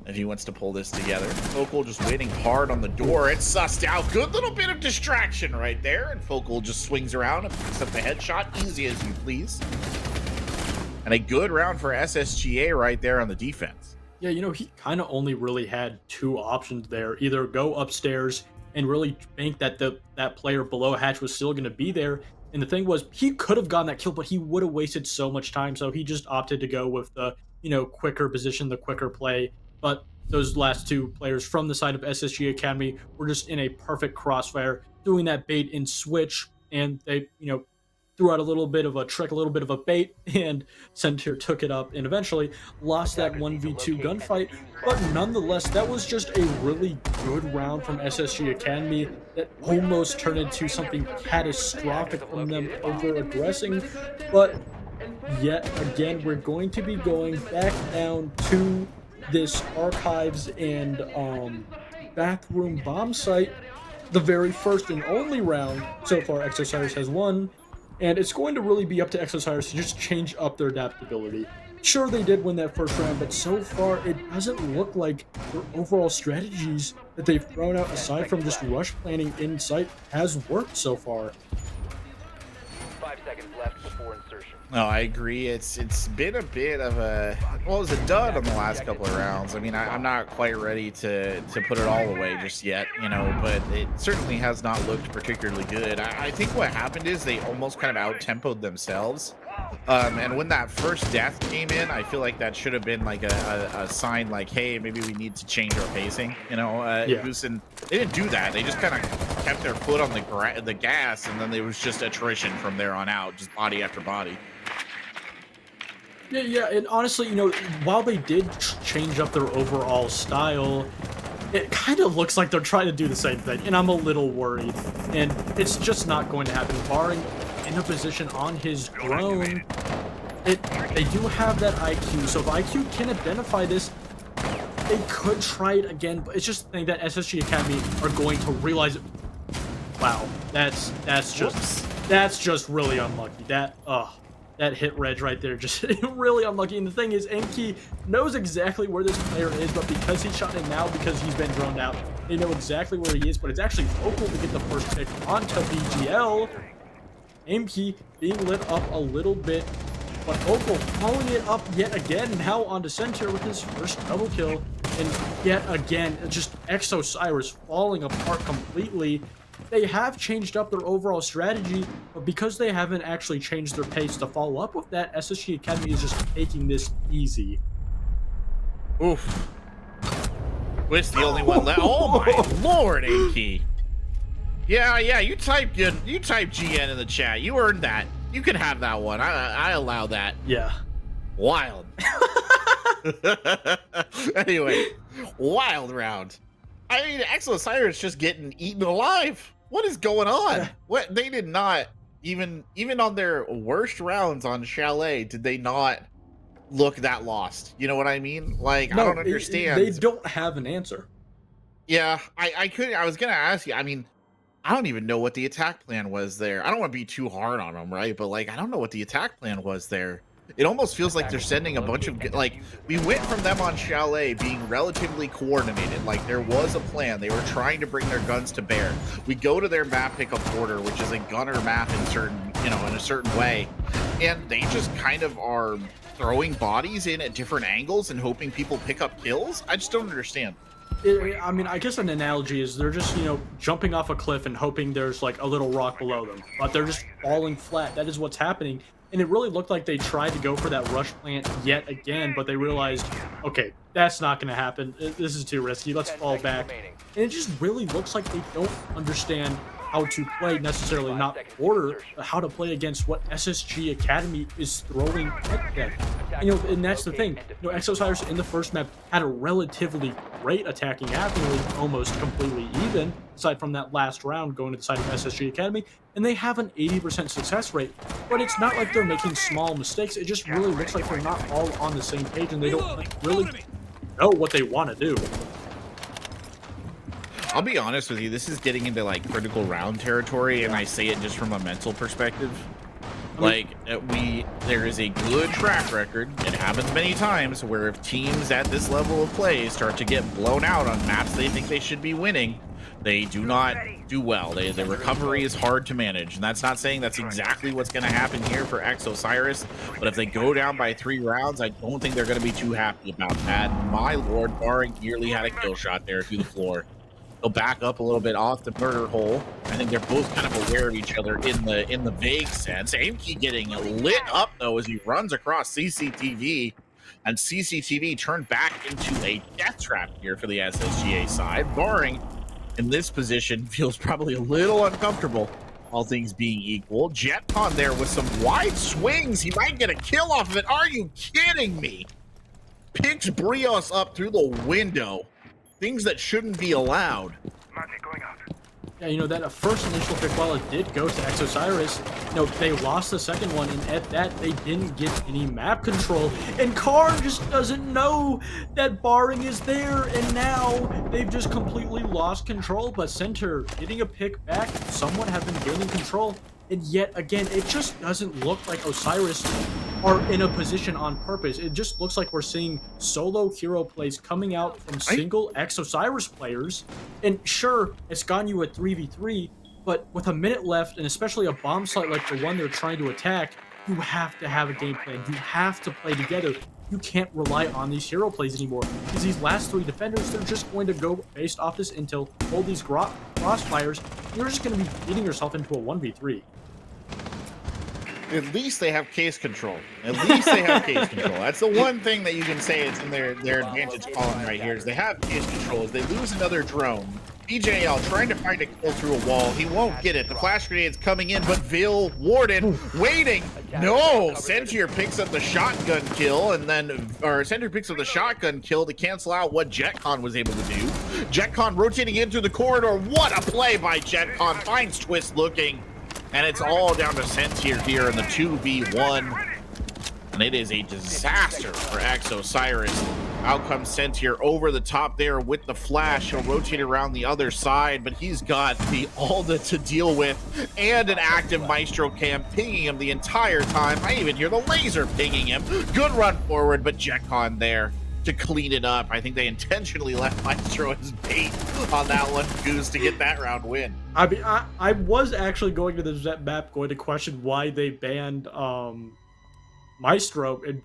if he wants to pull this together. Focal just waiting hard on the door. It's sussed out. Good little bit of distraction right there. And Focal just swings around and picks up the headshot. Easy as you please. And a good round for SSGA right there on the defense. Yeah, you know, he kind of only really had 2 options there. Either go upstairs and really think that that player below hatch was still going to be there. And the thing was, he could have gotten that kill, but he would have wasted so much time. So he just opted to go with the, you know, quicker position, the quicker play. But those last 2 players from the side of SSG Academy were just in a perfect crossfire, doing that bait and switch. And they, you know, threw out a little bit of a trick, a little bit of a bait, and Centaur took it up and eventually lost that 1v2 gunfight. But nonetheless, that was just a really good round from SSG Academy that almost turned into something catastrophic from them over-aggressing. But yet again, we're going to be going back down to this archives and bathroom bomb site. The very first and only round so far Osiris has won. And it's going to really be up to Osiris to just change up their adaptability. Sure, they did win that first round, but so far it doesn't look like their overall strategies that they've thrown out, aside from just rush planning in sight, has worked so far. 5 seconds left before insertion. No, I agree. It's been a bit of a, well, it was a dud on the last couple of rounds. I mean, I'm not quite ready to put it all away just yet, you know, but it certainly has not looked particularly good. I think what happened is they almost kind of out-tempoed themselves. And when that first death came in, I feel like that should have been like a sign like, hey, maybe we need to change our pacing, you know. Yeah. They didn't do that. They just kind of kept their foot on the gas, and then it was just attrition from there on out, just body after body. Yeah, and honestly, you know, while they did change up their overall style, it kind of looks like they're trying to do the same thing, and I'm a little worried. And it's just not going to happen, barring in a position on his drone. They do have that IQ, so if IQ can identify this, they could try it again, but it's just the thing that SSG Academy are going to realize it. Wow, that's just really unlucky. That hit reg right there, just really unlucky. And the thing is, Enki knows exactly where this player is, but because he shot him now, because he's been droned out, they know exactly where he is. But it's actually Focal to get the first pick onto BGL. Enki being lit up a little bit, but Focal following it up yet again, now onto Centaur with his first double kill. And yet again, just Osiris falling apart completely. They have changed up their overall strategy, but because they haven't actually changed their pace to follow up with that, SSG Academy is just taking this easy. Oof. Twist the only one left. Oh my lord, Enki. Yeah, you type GN in the chat. You earned that. You can have that one. I allow that. Yeah. Wild. Anyway, wild round. I mean, Osiris just getting eaten alive. What is going on? What, they did not even on their worst rounds on Chalet, did they not look that lost? You know what I mean? Like, no, I don't understand. They don't have an answer. Yeah, I was gonna ask you. I mean, I don't even know what the attack plan was there. I don't want to be too hard on them, right? But like, I don't know what the attack plan was there. It almost feels like they're sending a bunch of, like, we went from them on Chalet being relatively coordinated, like there was a plan. They were trying to bring their guns to bear. We go to their map pickup order, which is a gunner map in in a certain way, and they just kind of are throwing bodies in at different angles and hoping people pick up kills. I just don't understand. I mean, I guess an analogy is they're just, you know, jumping off a cliff and hoping there's like a little rock below them, but they're just falling flat. That is what's happening. And it really looked like they tried to go for that rush plant yet again, but they realized, okay, that's not going to happen. This is too risky. Let's fall back. And it just really looks like they don't understand how to play necessarily, not order, but how to play against what SSG Academy is throwing at them. And that's the thing. Exosiris in the first map had a relatively great attacking average, almost completely even, aside from that last round going to the side of SSG Academy, and they have an 80% success rate. But it's not like they're making small mistakes. It just really looks like they're not all on the same page, and they don't really know what they want to do. I'll be honest with you, this is getting into like critical round territory, and I say it just from a mental perspective. There is a good track record, it happens many times, where if teams at this level of play start to get blown out on maps they think they should be winning, they do not do well. The recovery is hard to manage, and that's not saying that's exactly what's going to happen here for OSIRIS, but if they go down by 3 rounds, I don't think they're going to be too happy about that. My lord, Barring nearly had a kill shot there through the floor. They'll back up a little bit off the murder hole. I think they're both kind of aware of each other in the vague sense. Aimkey getting lit up though as he runs across CCTV, and CCTV turned back into a death trap here for the SSGA side. Barring in this position feels probably a little uncomfortable, all things being equal. JetCon there with some wide swings. He might get a kill off of it. Are you kidding me? Picks Brios up through the window. Things that shouldn't be allowed. Yeah, that first initial pick, while it did go to OSIRIS, they lost the second one, and at that, they didn't get any map control. And Carr just doesn't know that Barring is there, and now they've just completely lost control. But Center getting a pick back, someone have been gaining control, and yet again, it just doesn't look like OSIRIS are in a position on purpose. It just looks like we're seeing solo hero plays coming out from single OSIRIS players. And sure, it's gotten you a 3v3, but with a minute left, and especially a bomb site like the one they're trying to attack, you have to have a game plan. You have to play together. You can't rely on these hero plays anymore, because these last 3 defenders, they're just going to go based off this intel, hold these crossfires, and you're just going to be getting yourself into a 1v3. At least they have case control. At least they have case control. That's the one thing that you can say is in their advantage column right here, is they have case control. As they lose another drone, BJL trying to find a kill through a wall. He won't get it. The flash grenade's coming in, but Vil Warden waiting. No, Sentier picks up the shotgun kill, Sentier picks up the shotgun kill to cancel out what JetCon was able to do. JetCon rotating in through the corridor. What a play by JetCon. Finds Twist looking. And it's all down to Sentier here in the 2v1. And it is a disaster for OSIRIS. Out comes Sentier over the top there with the flash. He'll rotate around the other side, but he's got the Alda to deal with and an active Maestro cam pinging him the entire time. I even hear the laser pinging him. Good run forward, but JetCon there to clean it up. I think they intentionally left Maestro as bait on that one, Goose, to get that round win. I mean, I was actually going to the map going to question why they banned Maestro, and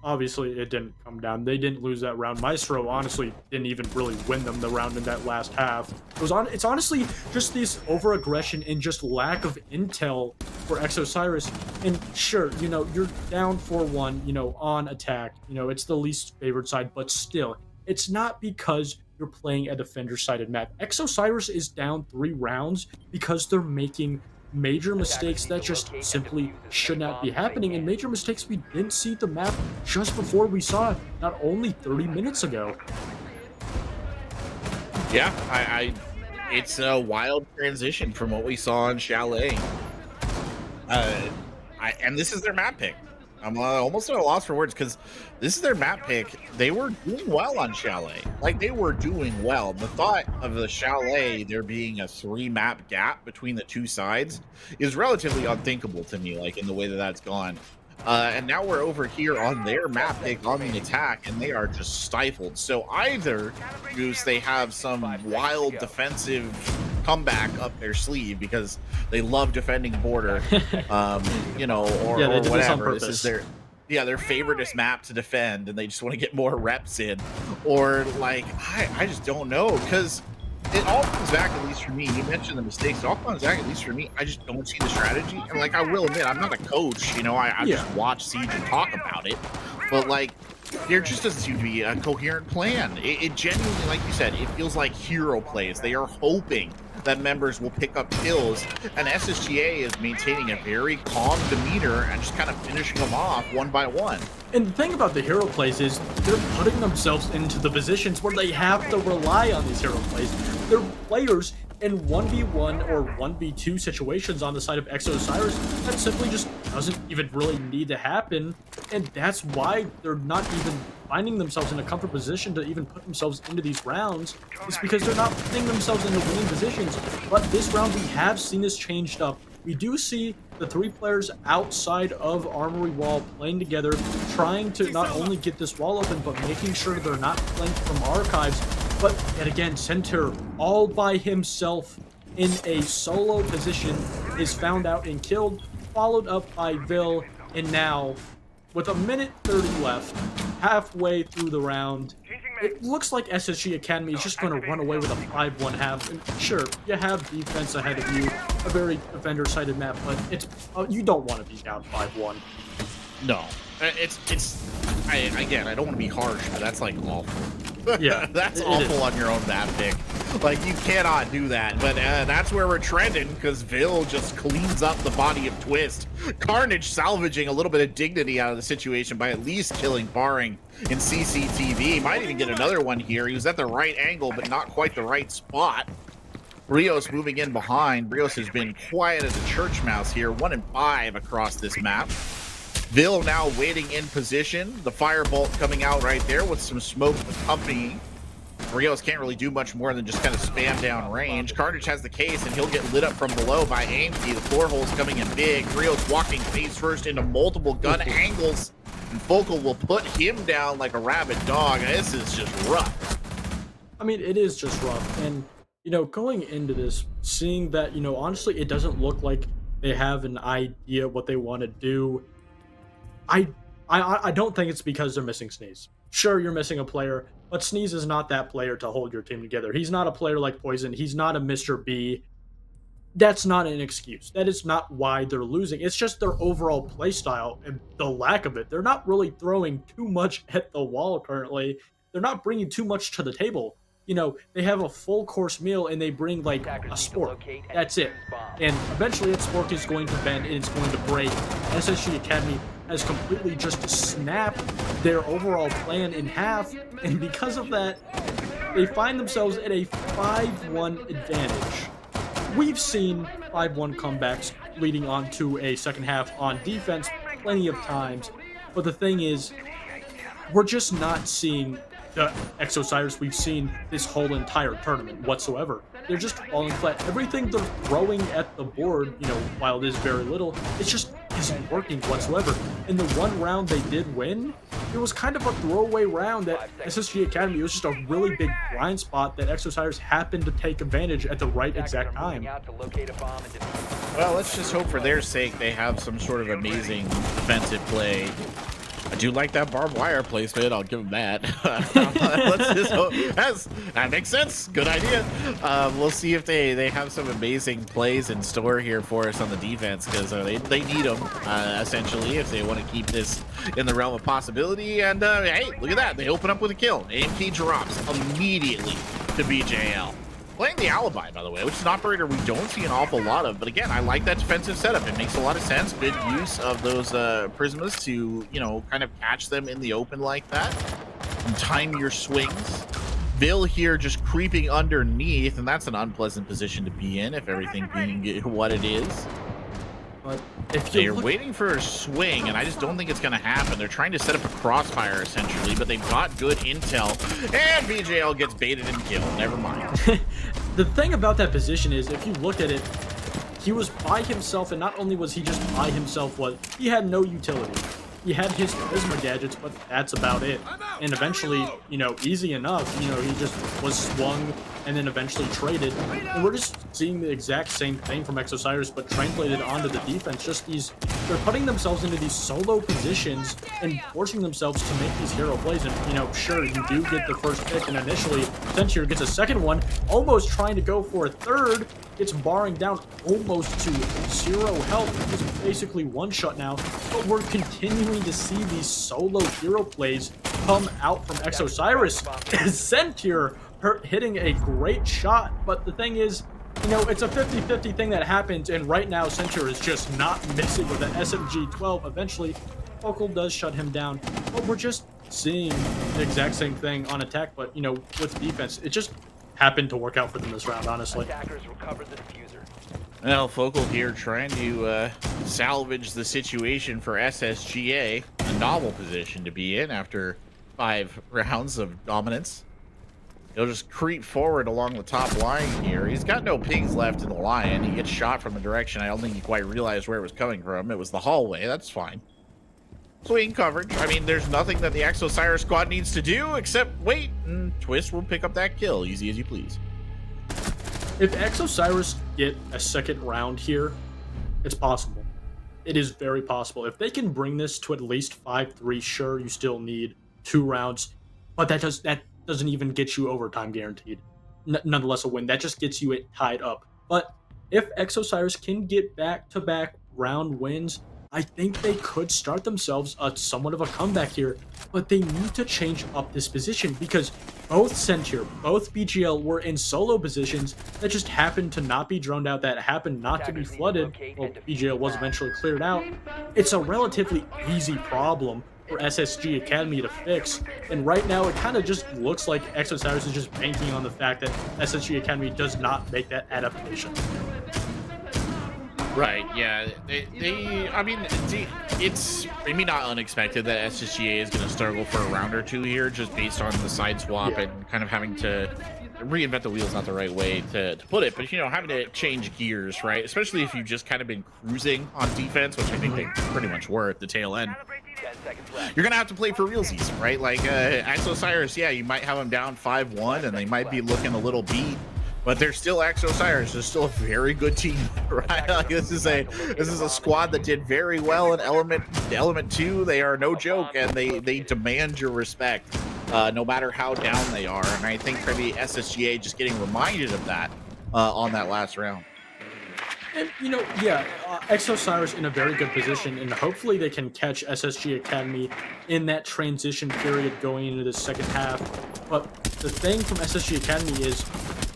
obviously it didn't come down. They didn't lose that round. Maestro honestly didn't even really win them the round in that last half. It's honestly just this over-aggression and just lack of intel for OSIRIS. And sure, you're down 4-1, on attack. It's the least favored side, but still, it's not because you're playing a defender-sided map. OSIRIS is down 3 rounds because they're making major mistakes that just simply should not be happening, and major mistakes we didn't see the map just before we saw it not only 30 minutes ago. Yeah, it's a wild transition from what we saw in Chalet. And this is their map pick. I'm almost at a loss for words, because this is their map pick. They were doing well on Chalet. They were doing well. The thought of the Chalet there being a 3-map gap between the 2 sides is relatively unthinkable to me, in the way that that's gone. And now we're over here on their map pick on the attack, and they are just stifled. So either, Goose, they have some wild defensive comeback up their sleeve because they love defending border, or whatever. This is their favoriteest map to defend, and they just want to get more reps in. Or I just don't know, because it all comes back, at least for me. You mentioned the mistakes. It all comes back, at least for me. I just don't see the strategy. And I will admit, I'm not a coach. I just watch Siege and talk about it. But there just doesn't seem to be a coherent plan. It genuinely, like you said, it feels like hero plays. They are hoping that members will pick up kills, and SSGA is maintaining a very calm demeanor and just kind of finishing them off one by one. And the thing about the hero plays is they're putting themselves into the positions where they have to rely on these hero plays. They're players in 1v1 or 1v2 situations on the side of Osiris that simply just doesn't even really need to happen, and that's why they're not even finding themselves in a comfort position to even put themselves into these rounds. It's because they're not putting themselves into winning positions. But this round we have seen this changed up. We do see the 3 players outside of Armory Wall playing together, trying to not only get this wall open, but making sure they're not flanked from archives. But yet again, Center, all by himself in a solo position, is found out and killed, followed up by Vil, and now, with a minute 30 left, halfway through the round, it looks like SSG Academy is just going to run away with a 5-1 half. And sure, you have defense ahead of you, a very defender-sided map, but it's you don't want to be down 5-1. No, again, I don't want to be harsh, but that's like awful. Yeah, that's it awful is. on your own map pick. Like, you cannot do that. But that's where we're trending, because Vil just cleans up the body of Twist. Carnage salvaging a little bit of dignity out of the situation by at least killing Barring in CCTV. Might even get another one here. He was at the right angle, but not quite the right spot. Rios moving in behind. Rios has been quiet as a church mouse here. 1 and 5 across this map. Vil now waiting in position. The firebolt coming out right there with some smoke accompanying. Rios can't really do much more than just kind of spam down range. Carnage has the case, and he'll get lit up from below by AMT. The floor hole's coming in big. Rios walking face first into multiple gun angles, and Focal will put him down like a rabid dog. This is just rough. I mean, it is just rough. And, you know, going into this, seeing that, you know, honestly, it doesn't look like they have an idea what they want to do. I don't think it's because they're missing Sneeze. Sure, you're missing a player, but Sneeze is not that player to hold your team together. He's not a player like Poison. He's not a Mr. B. That's not an excuse. That is not why they're losing. It's just their overall play style and the lack of it. They're not really throwing too much at the wall currently. They're not bringing too much to the table. You know, they have a full course meal and they bring like a spork. That's it. And eventually that spork is going to bend and it's going to break. SSG Academy has completely just snapped their overall plan in half, and because of that, they find themselves at a 5-1 advantage. We've seen 5-1 comebacks leading on to a second half on defense plenty of times, but the thing is, we're just not seeing the Osiris we've seen this whole entire tournament whatsoever. They're just falling flat. Everything they're throwing at the board, you know, while it is very little, it just isn't working whatsoever. In the one round they did win, it was kind of a throwaway round that SSG Academy, it was just a really big blind spot that Osiris happened to take advantage at the right exact time. Well, let's just hope for their sake they have some sort of amazing defensive play. I do like that barbed wire placement. I'll give them that. Let's just hope. That makes sense. Good idea. We'll see if they have some amazing plays in store here for us on the defense, because they need them, essentially, if they want to keep this in the realm of possibility. And hey, look at that. They open up with a kill. AMK drops immediately to BJL. Playing the alibi, by the way, which is an operator we don't see an awful lot of. But again, I like that defensive setup. It makes a lot of sense. Good use of those Prismas to, you know, kind of catch them in the open like that and time your swings. Vil here just creeping underneath, and that's an unpleasant position to be in if everything being what it is. But if They're waiting for a swing, and I just don't think it's going to happen. They're trying to set up a crossfire, essentially, but they've got good intel. And BJL gets baited and killed. Never mind. The thing about that position is, if you look at it, he was by himself, and not only was he just by himself, he had no utility. He had his Prisma gadgets, but that's about it. And eventually, you know, easy enough, you know, he just was swung and then eventually traded. And we're just seeing the exact same thing from Osiris, but translated onto the defense. Just they're putting themselves into these solo positions and forcing themselves to make these hero plays. And, you know, sure, you do get the first pick, and initially, Sentier gets a second one, almost trying to go for a third. It's barring down almost to 0 health. It's basically one shot now, but we're continuing to see these solo hero plays come out from Osiris. Sentier hitting a great shot, but the thing is, you know, it's a 50-50 thing that happens, and right now Centaur is just not missing with the SMG-12. Eventually, Focal does shut him down, but we're just seeing the exact same thing on attack, but, you know, with defense. It just happened to work out for them this round, honestly. Attackers recovered the diffuser. Well, Focal here trying to salvage the situation for SSGA, a novel position to be in after 5 rounds of dominance. He'll just creep forward along the top line here. He's got no pings left in the line. He gets shot from a direction I don't think he quite realized where it was coming from. It was the hallway. That's fine. Swing coverage. I mean, there's nothing that the ExoSirus squad needs to do except wait, and Twist will pick up that kill. Easy as you please. If ExoSirus get a second round here, it's possible. It is very possible. If they can bring this to at least 5-3, sure, you still need 2 rounds, but that doesn't even get you overtime guaranteed. Nonetheless, a win. That just gets you it tied up. But if ExoSirus can get back-to-back round wins, I think they could start themselves somewhat of a comeback here, but they need to change up this position because both Centaur, both BGL were in solo positions that just happened to not be droned out, that happened not to be flooded. Well, BGL was eventually cleared out. It's a relatively easy problem for SSG Academy to fix, and right now it kind of just looks like ExoSirus is just banking on the fact that SSG Academy does not make that adaptation. Right, yeah. I mean, it's maybe not unexpected that SSGA is going to struggle for a round or 2 here, just based on the side swap and kind of having to reinvent the wheel is not the right way to put it, but, you know, having to change gears, right? Especially if you've just kind of been cruising on defense, which I think they pretty much were at the tail end. 10 seconds left. You're going to have to play for realsies, right? Like, ExoSirus, yeah, you might have them down 5-1, and they might be looking a little beat. But they're still ExoSirus. They're still a very good team, right? Like this is a squad that did very well in element 2. They are no joke, and they demand your respect, no matter how down they are. And I think maybe SSGA just getting reminded of that on that last round. And, you know, yeah, ExoSirus in a very good position, and hopefully they can catch SSG Academy in that transition period going into the second half. But the thing from SSG Academy is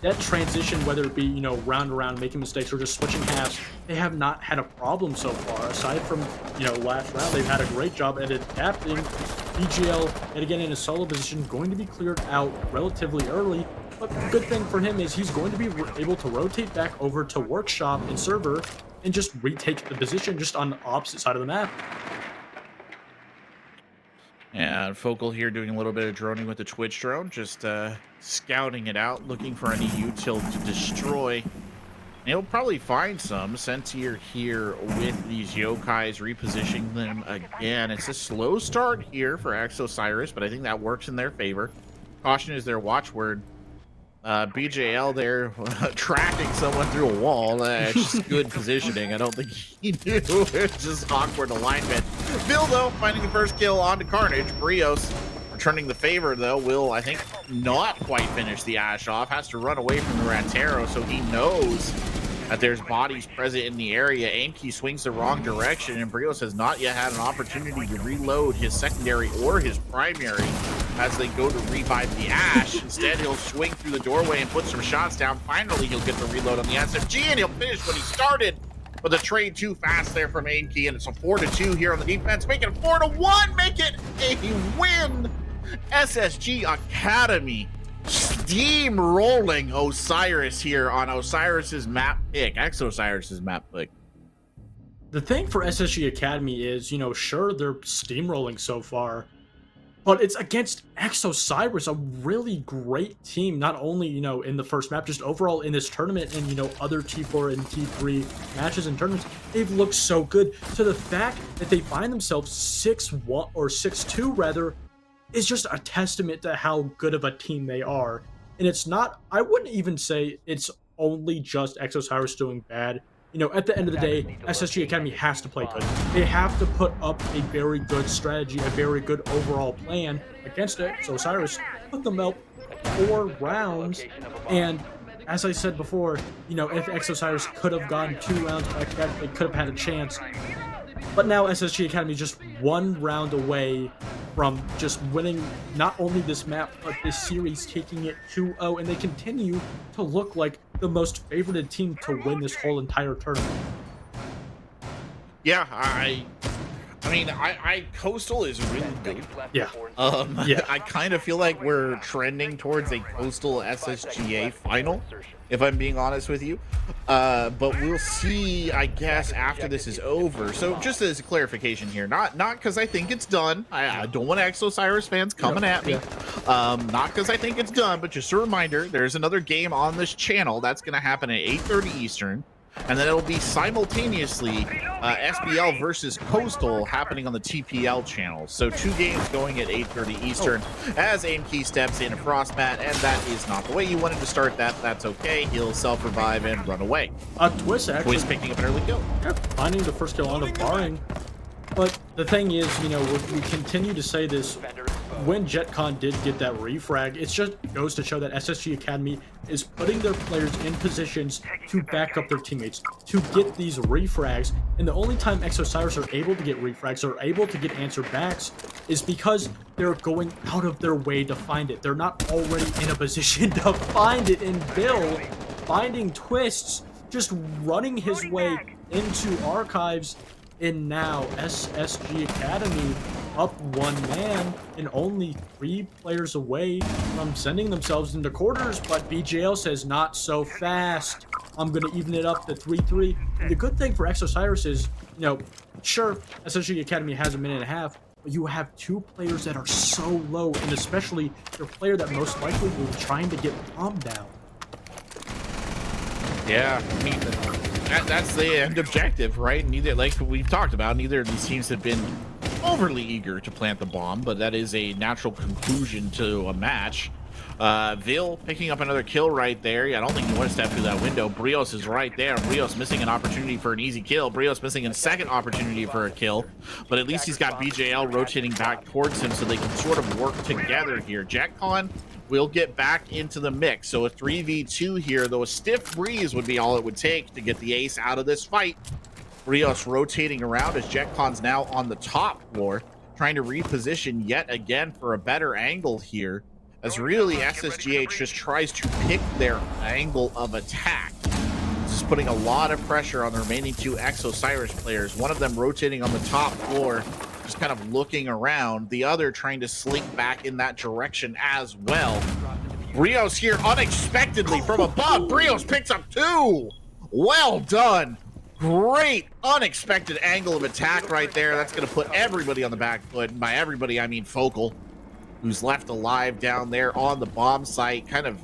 that transition, whether it be, you know, round to round, making mistakes, or just switching halves, they have not had a problem so far. Aside from, you know, last round, they've had a great job at adapting. BGL, yet again in a solo position, going to be cleared out relatively early. But the good thing for him is he's going to be able to rotate back over to Workshop and Server and just retake the position just on the opposite side of the map. Yeah, Focal here doing a little bit of droning with the Twitch drone, just scouting it out, looking for any util to destroy. And he'll probably find some. Centaur here with these Yokais, repositioning them again. It's a slow start here for ExoSirus, but I think that works in their favor. Caution is their watchword. BJL there tracking someone through a wall. It's just good positioning. I don't think he knew. It's just awkward alignment. Bill, though, finding the first kill onto Carnage. Brios returning the favor, though, will, I think, not quite finish the Ash off. Has to run away from the Ratero, so he knows that there's bodies present in the area. Aimkey swings the wrong direction, and Brios has not yet had an opportunity to reload his secondary or his primary as they go to revive the Ash. Instead, he'll swing through the doorway and put some shots down. Finally, he'll get the reload on the SFG, and he'll finish what he started. But the trade too fast there from Aimkey, and it's a 4-2 here on the defense. Make it 4-1, make it a win. SSG Academy steamrolling Osiris here on Osiris's map pick, ExoSirus's map pick. The thing for SSG Academy is, you know, sure, they're steamrolling so far, but it's against ExoSirus, a really great team, not only, you know, in the first map, just overall in this tournament and, you know, other T4 and T3 matches and tournaments. They've looked so good. So the fact that they find themselves 6-1 or 6-2 rather is just a testament to how good of a team they are. And it's not, I wouldn't even say it's only just ExoSirus doing bad. You know, at the end of the day, SSG Academy has to play good. They have to put up a very good strategy, a very good overall plan against ExoSirus, put them up 4 rounds, and as I said before, you know, if ExoSirus could have gone 2 rounds back to back, they could have had a chance. But now SSG Academy is just 1 round away from just winning not only this map, but this series, taking it 2-0, and they continue to look like the most favorited team to win this whole entire tournament. Yeah, I mean, Coastal is really good. Yeah. Yeah. I kind of feel like we're trending towards a Coastal SSGA final, if I'm being honest with you. But we'll see, I guess, after this is over. So just as a clarification here, not because I think it's done. I don't want Osiris fans coming at me. Not because I think it's done, but just a reminder, there's another game on this channel that's going to happen at 8:30 Eastern. And then it'll be simultaneously SBL versus Coastal happening on the TPL channel. So 2 games going at 8:30 Eastern as AimKey steps in a Frostmat, and that is not the way you wanted to start that. That's okay. He'll self-revive and run away. Twist actually Twist picking up an early kill. finding the first kill on the barring. But the thing is, you know, we continue to say this. When JetCon did get that refrag, it just goes to show that SSG Academy is putting their players in positions to back up their teammates, to get these refrags. And the only time Osiris are able to get refrags or able to get answer backs is because they're going out of their way to find it. They're not already in a position to find it. And Bill, finding Twists, just running his way into archives. And now SSG Academy up 1 man and only 3 players away from sending themselves into quarters, but BJL says not so fast. I'm going to even it up to 3-3. And the good thing for Osiris is, you know, sure, SSG Academy has a minute and a half, but you have 2 players that are so low, and especially your player that most likely will be trying to get bomb down. Yeah, I mean, that's the end objective, right? Neither, like we've talked about, neither of these teams have been overly eager to plant the bomb, but that is a natural conclusion to a match. Vil picking up another kill right there. Yeah, I don't think you want to step through that window. Brios is right there. Brios missing an opportunity for an easy kill. Brios missing a second opportunity for a kill, but at least he's got BJL rotating back towards him so they can sort of work together here. JetCon will get back into the mix. So a 3v2 here, though a stiff breeze would be all it would take to get the ace out of this fight. Brios rotating around as JetCon's now on the top floor, trying to reposition yet again for a better angle here, as really SSGH just tries to pick their angle of attack. This is putting a lot of pressure on the remaining 2 Osiris players, one of them rotating on the top floor, just kind of looking around, the other trying to slink back in that direction as well. Brios here unexpectedly from above. Brios picks up 2. Well done. Great unexpected angle of attack right there. That's going to put everybody on the back foot. And by everybody, I mean Focal, who's left alive down there on the bomb site, kind of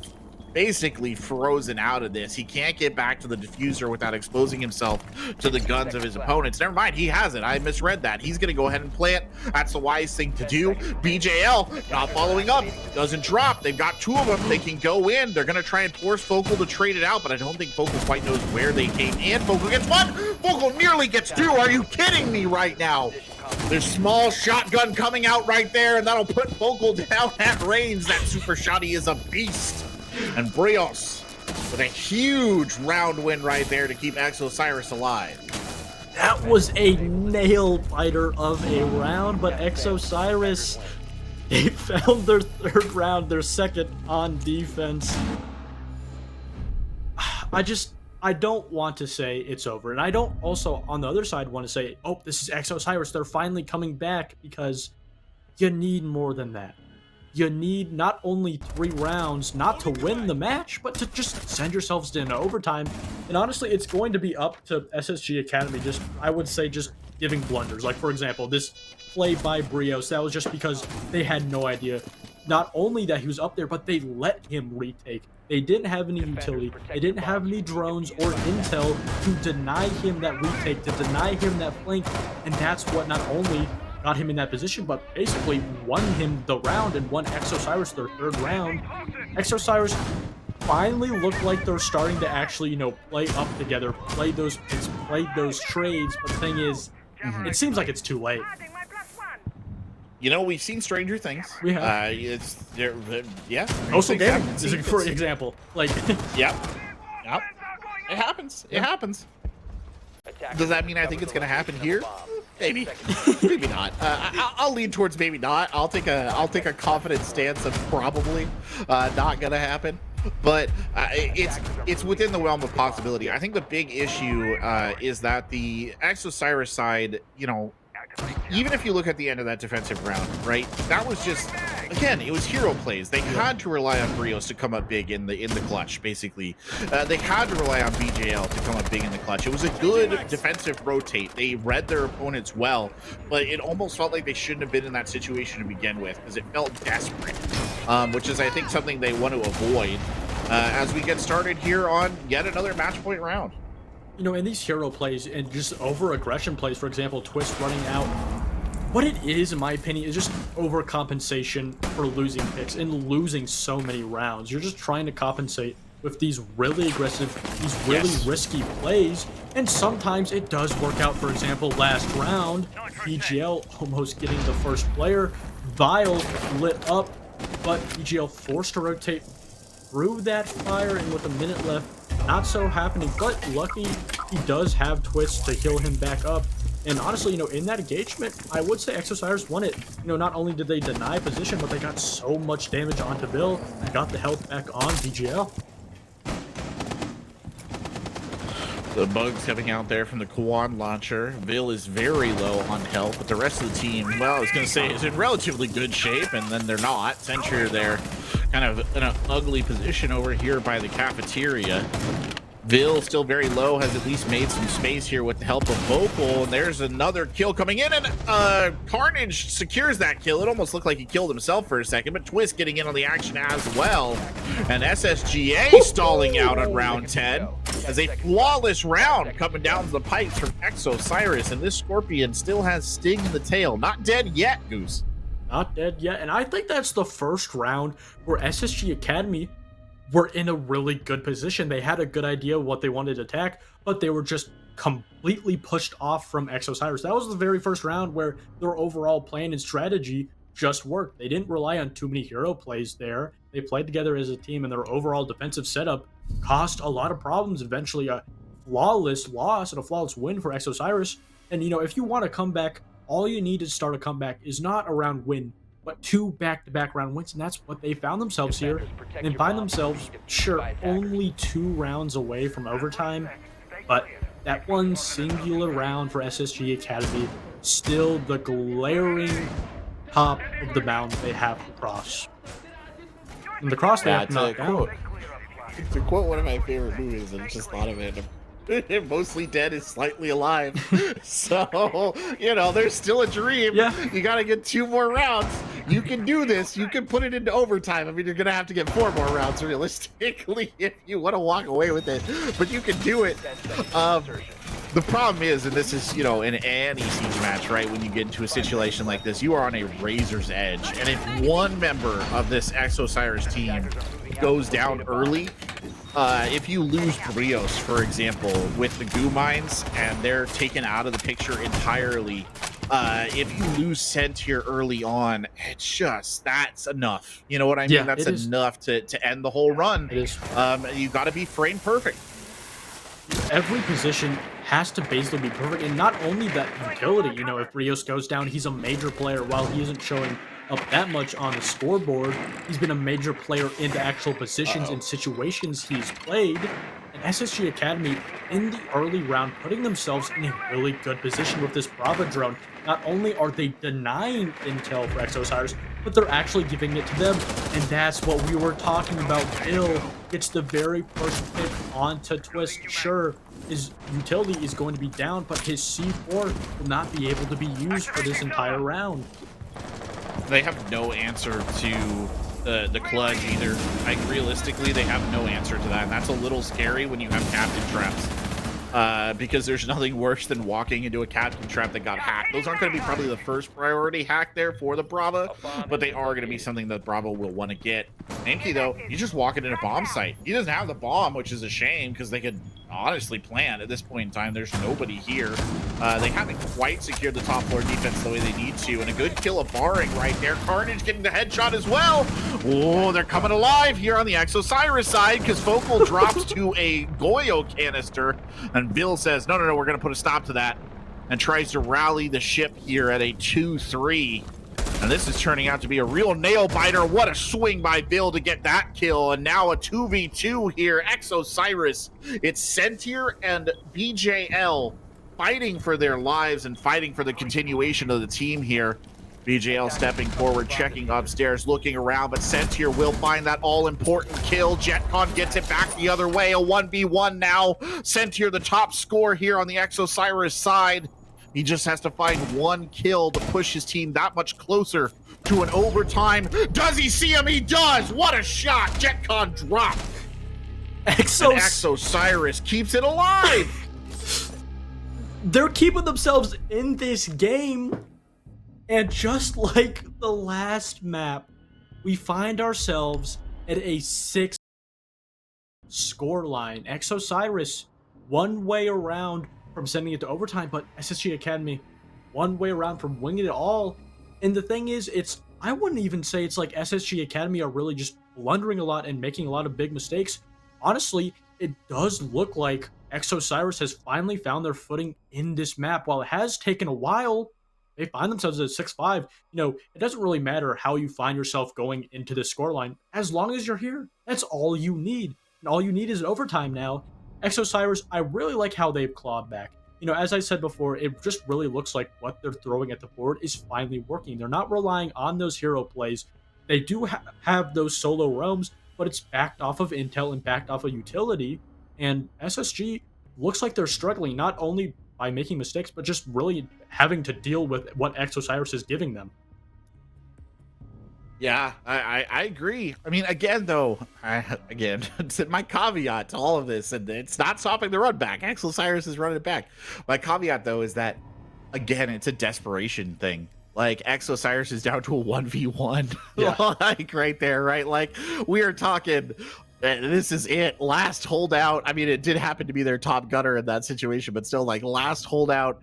basically frozen out of this. He can't get back to the diffuser without exposing himself to the guns of his opponents. Never mind, he has it. I misread that. He's going to go ahead and play it. That's the wise thing to do. BJL not following up. Doesn't drop. They've got 2 of them. They can go in. They're going to try and force Focal to trade it out, but I don't think Focal quite knows where they came in. Focal gets 1. Focal nearly gets 2. Are you kidding me right now? There's small shotgun coming out right there, and that'll put Focal down at range. That super shotty is a beast. And Brios with a huge round win right there to keep Osiris alive. That was a nail biter of a round, but Osiris, they found their 3rd round, their 2nd on defense. I don't want to say it's over, and I don't also, on the other side, want to say, oh, this is Osiris, they're finally coming back, because you need more than that. You need not only 3 rounds not to win the match, but to just send yourselves into overtime. And honestly, it's going to be up to SSG Academy, just, I would say, just giving blunders. Like, for example, this play by Brios, that was just because they had no idea, not only that he was up there, but they let him retake. They didn't have any utility, they didn't have any drones or intel to deny him that retake, to deny him that flank, and that's what not only got him in that position, but basically won him the round and won Osiris their 3rd round. Osiris finally look like they're starting to actually, you know, play up together, play those picks, play those trades, but the thing is, it seems like it's too late. You know, we've seen stranger things. We have. Yeah. Also gaming is for example. Like, Yep. It happens. It happens. Does that mean I think it's going to happen here? Maybe, maybe not. I'll lean towards maybe not. I'll take a confident stance of probably not gonna happen. But it's within the realm of possibility. I think the big issue is that the Osiris side, you know, even if you look at the end of that defensive round, right? That was just, again, it was hero plays. They had to rely on Brios to come up big in the clutch, basically. They had to rely on BJL to come up big in the clutch. It was a good defensive rotate. They read their opponents well, but it almost felt like they shouldn't have been in that situation to begin with because it felt desperate, which is, I think, something they want to avoid as we get started here on yet another match point round. You know, in these hero plays and just over aggression plays, for example, Twist running out, what it is, in my opinion, is just overcompensation for losing picks and losing so many rounds. You're just trying to compensate with these really aggressive, these really risky plays, and sometimes it does work out. For example, last round, BGL almost getting the first player, Vile lit up, but BGL forced to rotate through that fire, and with a minute left, not so happening, but lucky he does have Twist to heal him back up. And honestly, you know, in that engagement, I would say Osiris won it. You know, not only did they deny position, but they got so much damage onto Bill and got the health back on BGL. The bugs coming out there from the Quan launcher. Vil is very low on health, but the rest of the team, well, I was going to say, is in relatively good shape, and then they're not. Sentry, they're kind of in an ugly position over here by the cafeteria. Vil still very low, has at least made some space here with the help of Vocal, and there's another kill coming in, and Carnage secures that kill. It almost looked like he killed himself for a second, but Twist getting in on the action as well, and SSGA stalling out on round 10 as a flawless round coming down the pipes from Osiris, and this Scorpion still has Sting in the tail. Not dead yet, Goose. Not dead yet, and I think that's the first round where SSG Academy were in a really good position. They had a good idea of what they wanted to attack, but they were just completely pushed off from Osiris. That was the very first round where their overall plan and strategy just worked. They didn't rely on too many hero plays there. They played together as a team, and their overall defensive setup caused a lot of problems. Eventually, a flawless loss and a flawless win for Osiris. And, you know, if you want to come back, all you need to start a comeback is not a round win, but 2 back-to-back round wins, and that's what they found themselves here. And they find themselves, sure, only 2 rounds away from overtime, but that one singular round for SSG Academy, still the glaring top of the mountain they have to cross. And the cross they have to knock down. To quote one of my favorite movies, and just thought of it, mostly dead is slightly alive. So, you know, there's still a dream. Yeah. You got to get 2 more rounds. You can do this. You can put it into overtime. I mean, you're going to have to get 4 more rounds realistically if you want to walk away with it, but you can do it. The problem is, and this is, you know, in any siege match, right, when you get into a situation like this, you are on a razor's edge. And if one member of this Osiris team goes down early, if you lose Brios, for example, with the goo mines, and they're taken out of the picture entirely, if you lose Scent here early on, it's just, that's enough. You know what I mean? Yeah, that's it is. enough to end the whole run. It is. You got to be frame perfect. Every position has to basically be perfect, and not only that utility, you know, if Brios goes down, he's a major player. While he isn't showing up that much on the scoreboard, he's been a major player into actual positions and situations he's played. And SSG Academy, in the early round, putting themselves in a really good position with this Brava drone. Not only are they denying intel for Osiris, but they're actually giving it to them. And that's what we were talking about. Bill gets the very first pick onto Twist. Sure, his utility is going to be down, but his C4 will not be able to be used for this entire round. They have no answer to the Cludge either. Like, realistically, they have no answer to that, and that's a little scary when you have captain traps. Because there's nothing worse than walking into a captain trap that got hacked. Those aren't going to be probably the first priority hack there for the Brava, but they are going to be something that Bravo will want to get. Namekey, though, you just walk it in a bomb site. He doesn't have the bomb, which is a shame, because they could honestly plan at this point in time. There's nobody here. They haven't quite secured the top floor defense the way they need to, and a good kill of Barring right there. Carnage getting the headshot as well. Oh, they're coming alive here on the Osiris side, because Focal drops to a Goyo canister, and Bill says, no, we're going to put a stop to that. and tries to rally the ship here at a 2-3. And this is turning out to be a real nail-biter. What a swing by Bill to get that kill. And now a 2v2 here. Osiris. It's Sentier and BJL fighting for their lives and fighting for the continuation of the team here. BJL stepping forward, checking upstairs, looking around, but Sentier will find that all-important kill. JetCon gets it back the other way. A 1v1 now. Sentier the top score here on the Osiris side. He just has to find one kill to push his team that much closer to an overtime. Does he see him? He does! What a shot! JetCon dropped. And Osiris keeps it alive! They're keeping themselves in this game. And just like the last map, we find ourselves at a 6 scoreline. Osiris, one way around from sending it to overtime, but SSG Academy, one way around from winning it all. And the thing is, I wouldn't even say it's like SSG Academy are really just blundering a lot and making a lot of big mistakes. Honestly, it does look like Osiris has finally found their footing in this map. While it has taken a while, they find themselves at 6-5. It doesn't really matter how you find yourself going into the scoreline. As long as you're here, that's all you need. And all you need is overtime now. Osiris, I really like how they've clawed back. As I said before, it just really looks like what they're throwing at the board is finally working. They're not relying on those hero plays. They do have those solo roams, but it's backed off of intel and backed off of utility. And SSG looks like they're struggling, not only by making mistakes, but just really having to deal with what Osiris is giving them. Yeah, I agree. I mean, again, though, it's my caveat to all of this, and it's not stopping the run back. Osiris is running it back. My caveat, though, is that, again, it's a desperation thing. Like, Osiris is down to a 1v1. Yeah. Like, right there, right? Like, we are talking, this is it. Last holdout. I mean, it did happen to be their top gunner in that situation, but still, like, last holdout.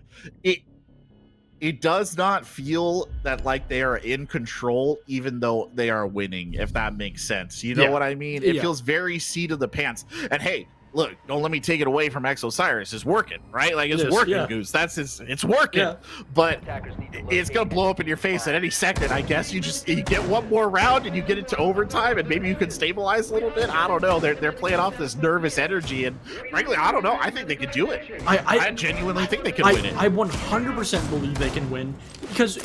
It does not feel that like they are in control, even though they are winning, if that makes sense. You know what I mean? It feels very seat of the pants. And hey, look, don't let me take it away from Osiris. It's working, right? Like, it's working, Goose. It's working. Yeah. But it's gonna blow up in your face at any second. I guess you get one more round and you get into overtime, and maybe you can stabilize a little bit. I don't know. They're playing off this nervous energy, and frankly, I don't know. I think they could do it. I genuinely think they could win it. I 100% believe they can win, because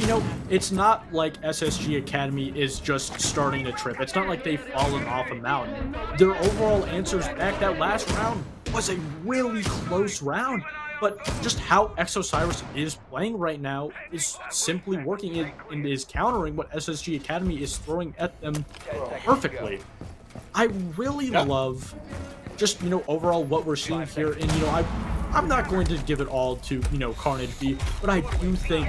it's not like SSG Academy is just starting to trip. It's not like they've fallen off a mountain. Their overall answers back. That last round was a really close round, but just how Osiris is playing right now is simply working and is countering what SSG Academy is throwing at them perfectly. I really love just overall what we're seeing here, and I'm not going to give it all to Carnage B, but I do think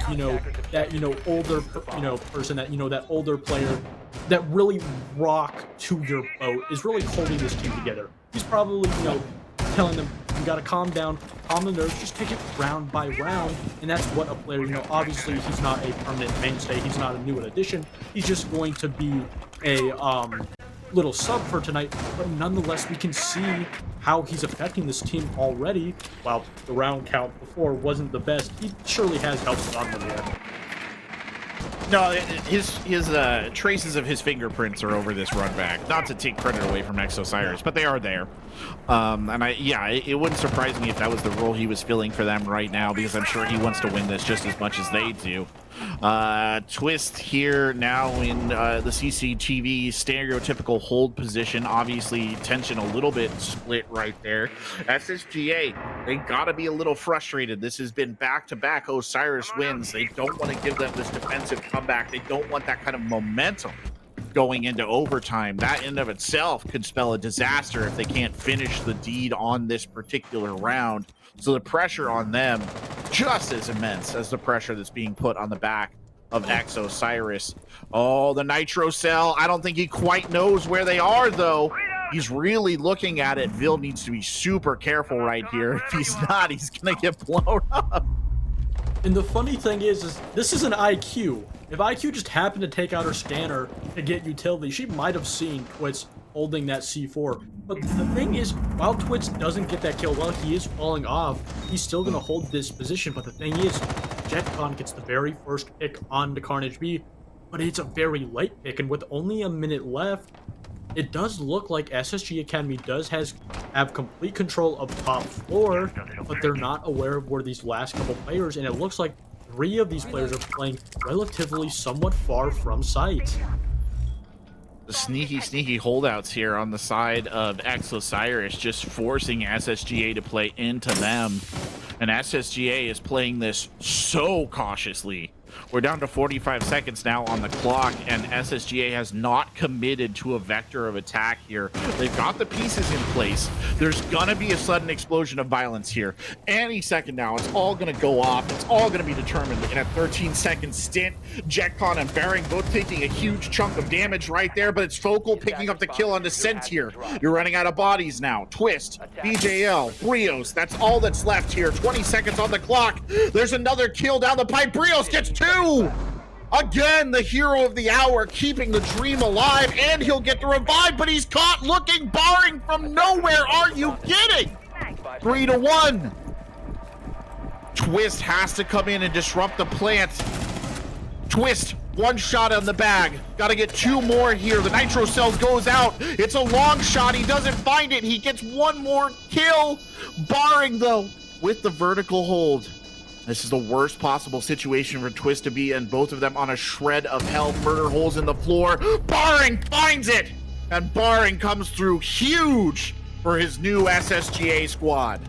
that older person, that older player that really rock to your boat is really holding this team together. He's probably telling them, you gotta calm down, calm the nerves, just take it round by round. And that's what a player, obviously he's not a permanent mainstay, he's not a new addition, he's just going to be a little sub for tonight, but nonetheless we can see how he's affecting this team already. While the round count before wasn't the best, he surely has helped on the there. No, his traces of his fingerprints are over this run back. Not to take credit away from Osiris, but they are there. And it wouldn't surprise me if that was the role he was filling for them right now, because I'm sure he wants to win this just as much as they do. Twist here now in the CCTV stereotypical hold position. Obviously, tension a little bit split right there. SSGA, they gotta be a little frustrated. This has been back-to-back Osiris wins. They don't want to give them this defensive comeback. They don't want that kind of momentum going into overtime. That in of itself could spell a disaster if they can't finish the deed on this particular round. So the pressure on them just as immense as the pressure that's being put on the back of Osiris. Oh, the nitro cell. I don't think he quite knows where they are, though. He's really looking at it. Vil needs to be super careful right here. If he's not, he's gonna get blown up. And the funny thing is this is an IQ. If IQ just happened to take out her scanner to get utility, she might have seen Twit's holding that C4. But the thing is, while Twitch doesn't get that kill, while he is falling off, he's still going to hold this position. But the thing is, JetCon gets the very first pick on the Carnage B, but it's a very late pick, and with only a minute left, it does look like SSG Academy does have complete control of top floor, but they're not aware of where these last couple players, and it looks like 3 of these players are playing relatively somewhat far from sight. The sneaky holdouts here on the side of OSIRIS, just forcing SSGA to play into them. And SSGA is playing this so cautiously. We're down to 45 seconds now on the clock, and SSGA has not committed to a vector of attack here. They've got the pieces in place. There's gonna be a sudden explosion of violence here. Any second now, it's all gonna go off. It's all gonna be determined in a 13-second stint. JetCon and Baring both taking a huge chunk of damage right there, but it's Focal picking up the kill on Descent here. You're running out of bodies now. Twist, BJL, Brios, that's all that's left here. 20 seconds on the clock. There's another kill down the pipe. Brios gets 2! Again, the hero of the hour, keeping the dream alive, and he'll get the revive, but he's caught looking, Baring from nowhere. Are you kidding? 3-1. Twist has to come in and disrupt the plant. Twist, 1 shot on the bag. Got to get 2 more here. The nitro cell goes out. It's a long shot. He doesn't find it. He gets 1 more kill. Baring, though, with the vertical hold. This is the worst possible situation for Twist to be in. Both of them on a shred of health. Murder holes in the floor. Baring finds it! And Baring comes through huge for his new SSGA squad.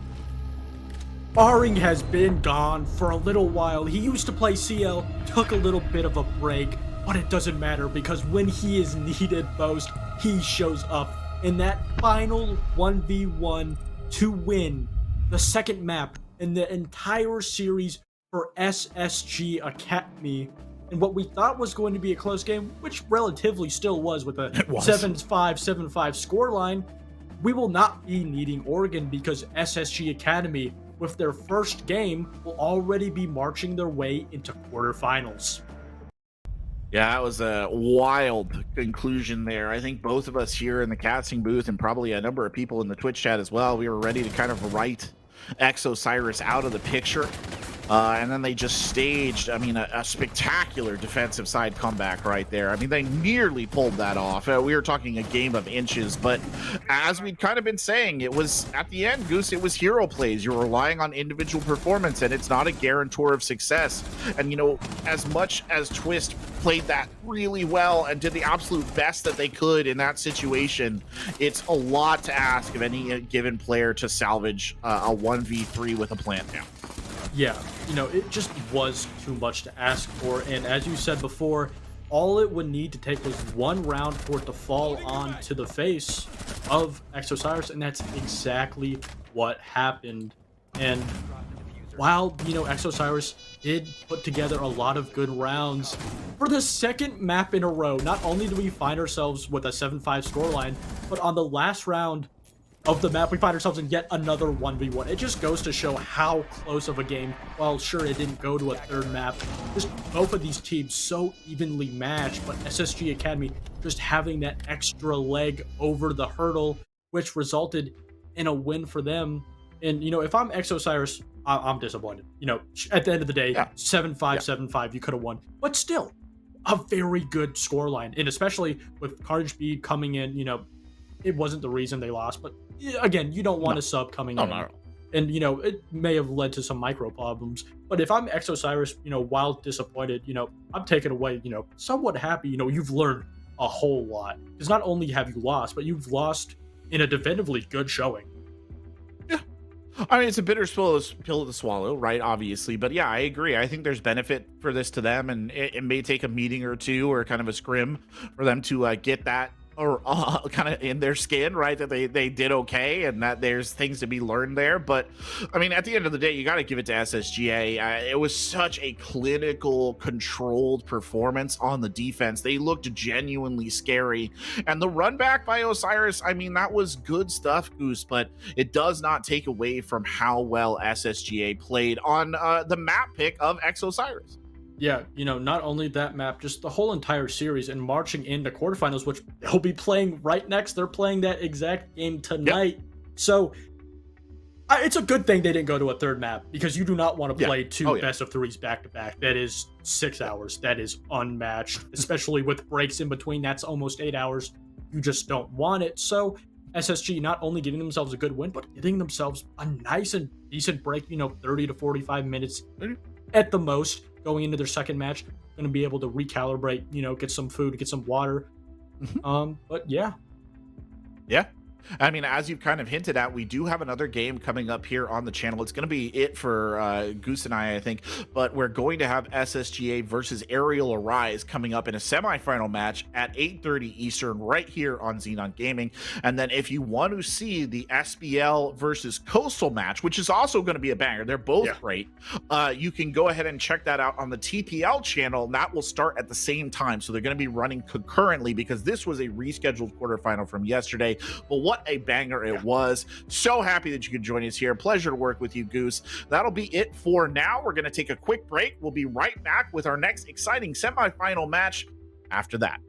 Baring has been gone for a little while. He used to play CL, took a little bit of a break, but it doesn't matter because when he is needed most, he shows up in that final 1v1 to win the second map in the entire series for SSG Academy. And what we thought was going to be a close game, which relatively still was with a 7-5, 7-5 scoreline, we will not be needing Oregon because SSG Academy, with their first game, will already be marching their way into quarterfinals. Yeah, that was a wild conclusion there. I think both of us here in the casting booth, and probably a number of people in the Twitch chat as well, we were ready to kind of write OSIRIS out of the picture. And then they just staged, I mean, a spectacular defensive side comeback right there. I mean, they nearly pulled that off. We were talking a game of inches, but as we'd kind of been saying, it was, at the end, Goose, it was hero plays. You're relying on individual performance, and it's not a guarantor of success. And, you know, as much as Twist played that really well and did the absolute best that they could in that situation, it's a lot to ask of any given player to salvage a 1v3 with a plant down. Yeah, you know, it just was too much to ask for, and as you said before, all it would need to take was 1 round for it to fall onto the face of OSIRIS, and that's exactly what happened. And while, you know, OSIRIS did put together a lot of good rounds, for the second map in a row, not only do we find ourselves with a 7-5 scoreline, but on the last round of the map, we find ourselves in yet another 1v1. It just goes to show how close of a game, while sure it didn't go to a third map, just both of these teams so evenly matched, but SSG Academy just having that extra leg over the hurdle, which resulted in a win for them. And, you know, if I'm OSIRIS, I'm disappointed. You know, at the end of the day, 7-5, 7-5, you could have won. But still, a very good scoreline. And especially with Carnage B coming in, you know, it wasn't the reason they lost, but again, you don't want a sub coming in. No. And, you know, it may have led to some micro problems. But if I'm OSIRIS, you know, while disappointed, you know, I'm taken away, you know, somewhat happy. You know, you've learned a whole lot. Because not only have you lost, but you've lost in a definitively good showing. Yeah. I mean, it's a bitter pill to swallow, right? Obviously. But yeah, I agree. I think there's benefit for this to them. And it may take a meeting or two or kind of a scrim for them to get that, or kind of in their skin, right, that they did okay and that there's things to be learned there. But I mean, at the end of the day, you got to give it to SSGA. It was such a clinical, controlled performance on the defense. They looked genuinely scary, and the run back by OSIRIS, I mean, that was good stuff, Goose, but it does not take away from how well SSGA played on the map pick of OSIRIS. Yeah, not only that map, just the whole entire series and marching into quarterfinals, which they'll be playing right next. They're playing that exact game tonight. So it's a good thing they didn't go to a third map, because you do not want to play two best of threes back to back. That is 6 hours. That is unmatched, especially with breaks in between. That's almost 8 hours. You just don't want it. So SSG not only giving themselves a good win, but giving themselves a nice and decent break, 30 to 45 minutes at the most going into their second match. Going to be able to recalibrate, get some food, get some water. But yeah. I mean, as you've kind of hinted at, we do have another game coming up here on the channel. It's going to be it for Goose and I think, but we're going to have SSGA versus Aerial Arise coming up in a semifinal match at 8:30 Eastern right here on Xenon Gaming. And then if you want to see the SBL versus Coastal match, which is also going to be a banger, they're both great, you can go ahead and check that out on the TPL channel. That will start at the same time, so they're going to be running concurrently, because this was a rescheduled quarterfinal from yesterday. But what a banger it was. So happy that you could join us here. Pleasure to work with you, Goose. That'll be it for now. We're going to take a quick break. We'll be right back with our next exciting semifinal match after that.